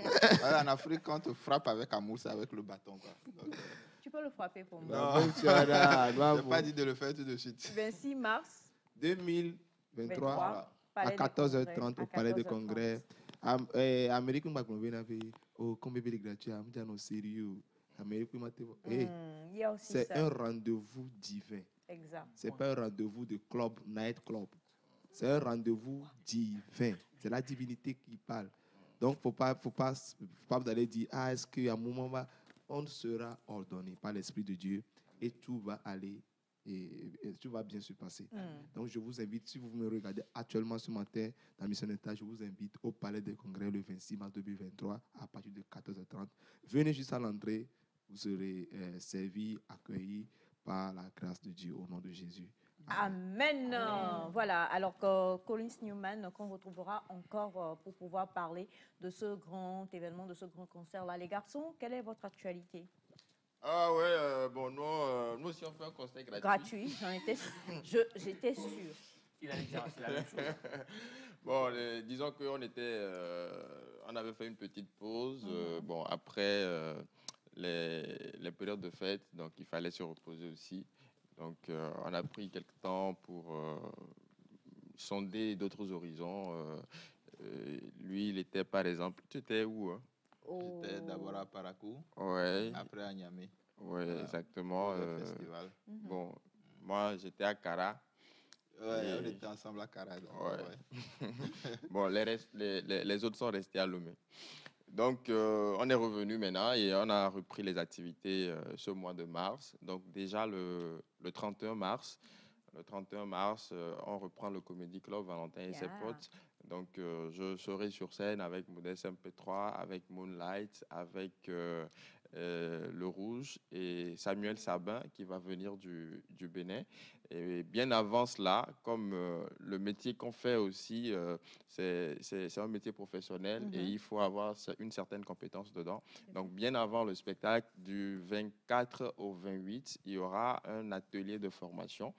En Afrique, quand on te frappe avec amour, c'est avec le bâton. Quoi. Donc, Tu peux le frapper pour moi. Non, je n'ai pas dit de le faire tout de suite. 26 mars 2023, à 14h30 au Palais des Congrès. Amérique, oh, comme bébé gratuit, I'm sérieux. C'est un rendez-vous divin. Exact. C'est pas un rendez-vous de club, night club. C'est un rendez-vous divin. C'est la divinité qui parle. Donc, faut pas vous aller dire, est-ce qu'à un moment, on sera ordonné par l'Esprit de Dieu et tout va aller et tout va bien se passer. Donc, je vous invite, si vous me regardez actuellement ce matin dans Mission État, je vous invite au Palais des Congrès le 26 mars 2023 à partir de 14h30. Venez juste à l'entrée, vous serez servis, accueillis par la grâce de Dieu au nom de Jésus. Amen. Voilà, alors Collins Newman, qu'on retrouvera encore pour pouvoir parler de ce grand événement, de ce grand concert-là. Les garçons, quelle est votre actualité? Ah ouais, bon, nous aussi on fait un concert gratuit. Gratuit, j'étais sûre. Il allait dire, c'est la même chose. Bon, disons qu'on on avait fait une petite pause. Bon, après les périodes de fête, donc il fallait se reposer aussi. Donc, on a pris quelques temps pour sonder d'autres horizons. Lui, il était, par exemple... Tu étais où hein? J'étais d'abord à Parakou, après à Niamey. Oui, exactement. Le festival. Bon, moi, j'étais à Kara. Ouais, on était ensemble à Kara. Bon, les autres sont restés à Lomé. Donc, on est revenu maintenant et on a repris les activités ce mois de mars. Donc, déjà le 31 mars, on reprend le Comedy Club Valentin et ses potes. Donc, je serai sur scène avec Modeste MP3, avec Moonlight, avec Le Rouge et Samuel Sabin qui va venir du Bénin. Et bien avant cela, comme le métier qu'on fait aussi, c'est un métier professionnel et il faut avoir une certaine compétence dedans. Donc, bien avant le spectacle, du 24 au 28, il y aura un atelier de formation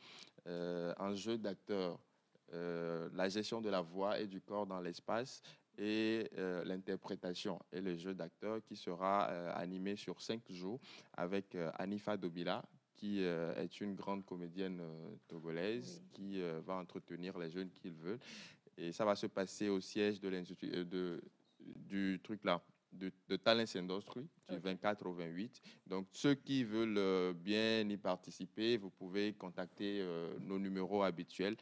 en jeu d'acteur. La gestion de la voix et du corps dans l'espace et l'interprétation et le jeu d'acteur qui sera animé sur 5 jours avec Anifa Dobila, qui est une grande comédienne togolaise qui va entretenir les jeunes qu'ils veulent. Et ça va se passer au siège de l'institut du truc là, de Talents Industry, du 24 au 28. Donc, ceux qui veulent bien y participer, vous pouvez contacter nos numéros habituels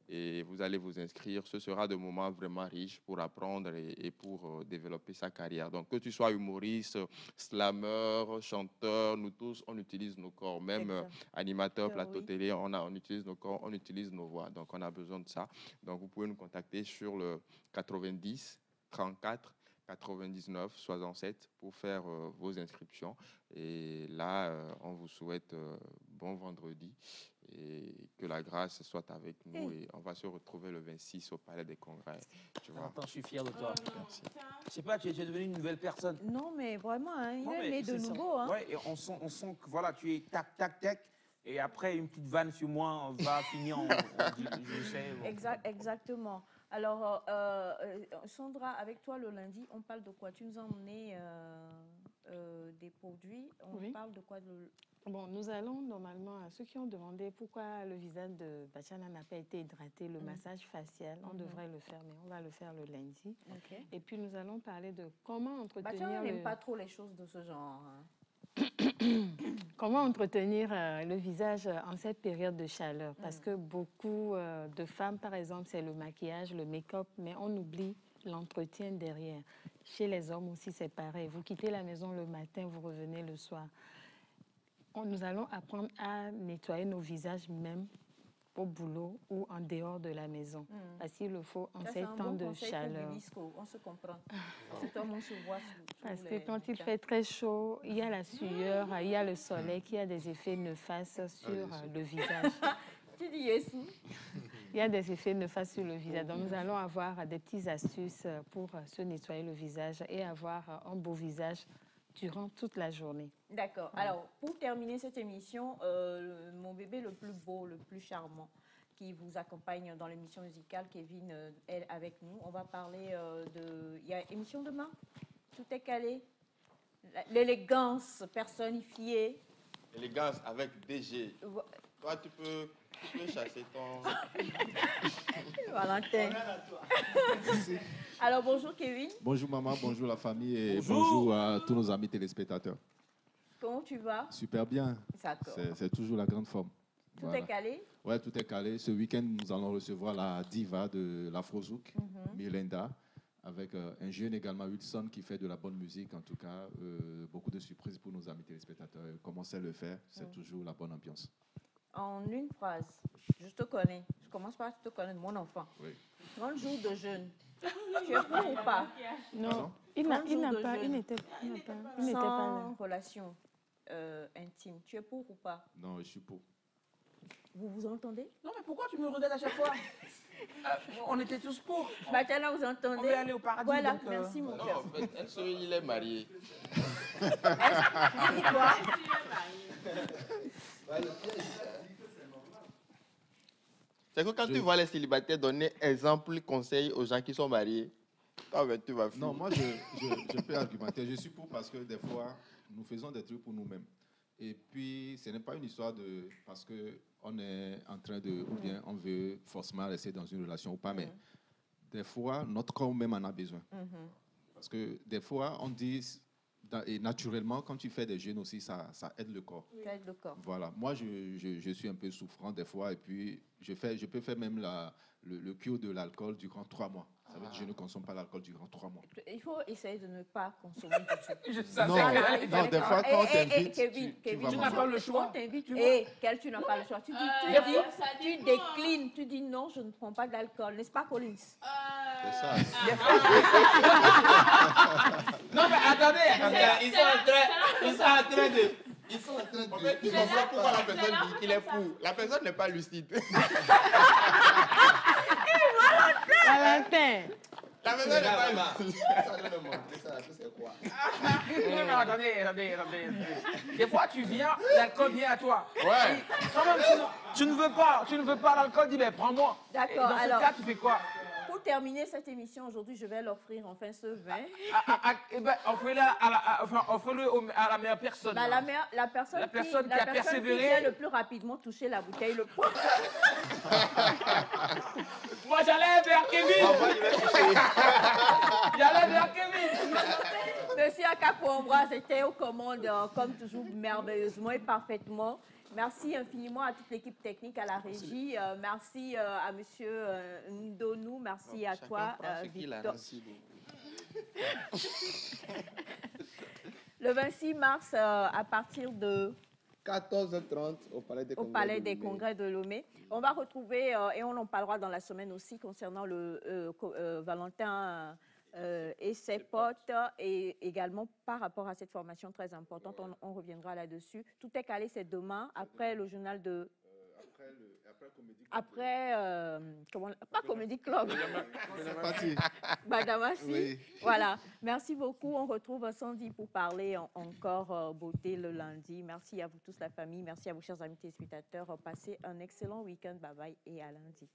et vous allez vous inscrire. Ce sera des moments vraiment riches pour apprendre et pour développer sa carrière. Donc, que tu sois humoriste, slammer, chanteur, nous tous, on utilise nos corps. Même animateur, plateau télé, on utilise nos corps, on utilise nos voix. Donc, on a besoin de ça. Donc, vous pouvez nous contacter sur le 90 34 99 67 pour faire vos inscriptions. Et là, on vous souhaite bon vendredi et que la grâce soit avec nous. Et on va se retrouver le 26 au Palais des Congrès. Tu vois. Attends, je suis fier de toi. Merci. Je sais pas, tu es devenu une nouvelle personne. Non, mais vraiment, hein, il Non, est mais né de c'est ça. nouveau. Hein. Ouais, et on sent que voilà, tu es tac, tac, tac. Et après, une petite vanne sur moi va finir en je sais. Bon. Exactement. Alors, Sandra, avec toi le lundi, on parle de quoi? Tu nous as emmené des produits. On parle de quoi? Bon, nous allons normalement, à ceux qui ont demandé pourquoi le visage de Bachana n'a pas été hydraté, le massage facial, on devrait le faire, mais on va le faire le lundi. Et puis nous allons parler de comment entretenir... Bachana n'aime pas trop les choses de ce genre. Hein. Comment entretenir le visage en cette période de chaleur? Parce que beaucoup de femmes, par exemple, c'est le maquillage, le make-up, mais on oublie l'entretien derrière. Chez les hommes aussi, c'est pareil. Vous quittez la maison le matin, vous revenez le soir. Nous allons apprendre à nettoyer nos visages même au boulot ou en dehors de la maison. Parce qu'il le faut en ces temps de chaleur. On se comprend. C'est on se voit parce que quand il fait très chaud, il y a la sueur, il y a le soleil qui a des effets néfastes sur le visage. Tu dis Yesu. Il y a des effets néfastes sur le visage. Donc nous allons avoir des petites astuces pour se nettoyer le visage et avoir un beau visage durant toute la journée. D'accord. Alors, pour terminer cette émission, mon bébé le plus beau, le plus charmant, qui vous accompagne dans l'émission musicale, Kevin, est avec nous. On va parler de... Il y a émission demain? Tout est calé? L'élégance personnifiée. Élégance avec DG. Toi, tu peux chasser ton... Valentin. Alors, bonjour Kevin. Bonjour maman, bonjour la famille et bonjour à tous nos amis téléspectateurs. Comment tu vas? Super bien. C'est toujours la grande forme. Tout est calé? Oui, tout est calé. Ce week-end, nous allons recevoir la diva de l'Afrozouk, Miranda, avec un jeune également, Wilson, qui fait de la bonne musique. En tout cas, beaucoup de surprises pour nos amis téléspectateurs. Commencez à le faire, c'est toujours la bonne ambiance. En une phrase, je te connais. Je commence par te connaître, mon enfant. Oui. 30 jours de jeûne. Tu es pour ou pas? Non, il n'était pas là. Sans relation intime. Tu es pour ou pas? Non, je suis pour. Vous vous entendez? Non, mais pourquoi tu me regardes à chaque fois? On était tous pour. Bachana, vous entendez? On va aller au paradis. Voilà, donc, merci mon Non, cœur. en fait, il est marié. Dis-toi. C'est que quand tu vois les célibataires donner exemple, conseil aux gens qui sont mariés, tu vas finir. Non, moi, je peux argumenter. Je suis pour parce que des fois, nous faisons des trucs pour nous-mêmes. Et puis, ce n'est pas une histoire de... Parce qu'on est en train de... Ou bien on veut forcément rester dans une relation ou pas, mais des fois, notre corps même en a besoin. Parce que des fois, on dit... Et naturellement, quand tu fais des jeûnes aussi, ça aide le corps. Ça aide le corps. Voilà. Moi, je suis un peu souffrant des fois. Et puis, je peux faire même le cure de l'alcool durant 3 mois. Ça veut dire que je ne consomme pas l'alcool durant 3 mois. Il faut essayer de ne pas consommer du tout. Non, des fois, quand on t'invite, Kevin, tu n'as pas le choix. Tu n'as pas le choix. Tu déclines. Tu dis non, je ne prends pas d'alcool. N'est-ce pas, Collins? C'est ça. Non, mais attendez. Ils sont en train de... Ils comprennent pourquoi la personne dit qu'il est fou. La personne n'est pas lucide. Valentin. La personne n'est pas lucide. C'est quoi? Non, mais attendez. Des fois, tu viens, l'alcool vient à toi. Ouais. Quand même, tu ne veux pas l'alcool, dis, mais prends-moi. D'accord, Dans alors... ce cas, tu fais quoi? Pour terminer cette émission aujourd'hui, je vais l'offrir enfin ce vin. Eh ben, offrez-le à la meilleure personne. Bah, la personne qui a persévéré. Qui a le plus rapidement touché la bouteille, le point. Moi, j'allais vers Kevin. J'allais vers Kevin. Monsieur Akapo-Ambroise était aux commandes, comme toujours, merveilleusement et parfaitement. Merci infiniment à toute l'équipe technique, à la régie. Merci à monsieur Ndonou. Merci à toi, Victor. Le 26 mars, à partir de 14h30 au Palais des Congrès de Lomé. On va retrouver, et on en parlera dans la semaine aussi, concernant le Valentin et ses potes, et également par rapport à cette formation très importante, on reviendra là-dessus. Tout est calé, c'est demain, après le journal de... Après, pas Comédie Club. Badamasi. Oui. Voilà. Merci beaucoup. On retrouve Sandy pour parler encore beauté le lundi. Merci à vous tous, la famille. Merci à vous, chers amis téléspectateurs. Passez un excellent week-end. Bye bye et à lundi.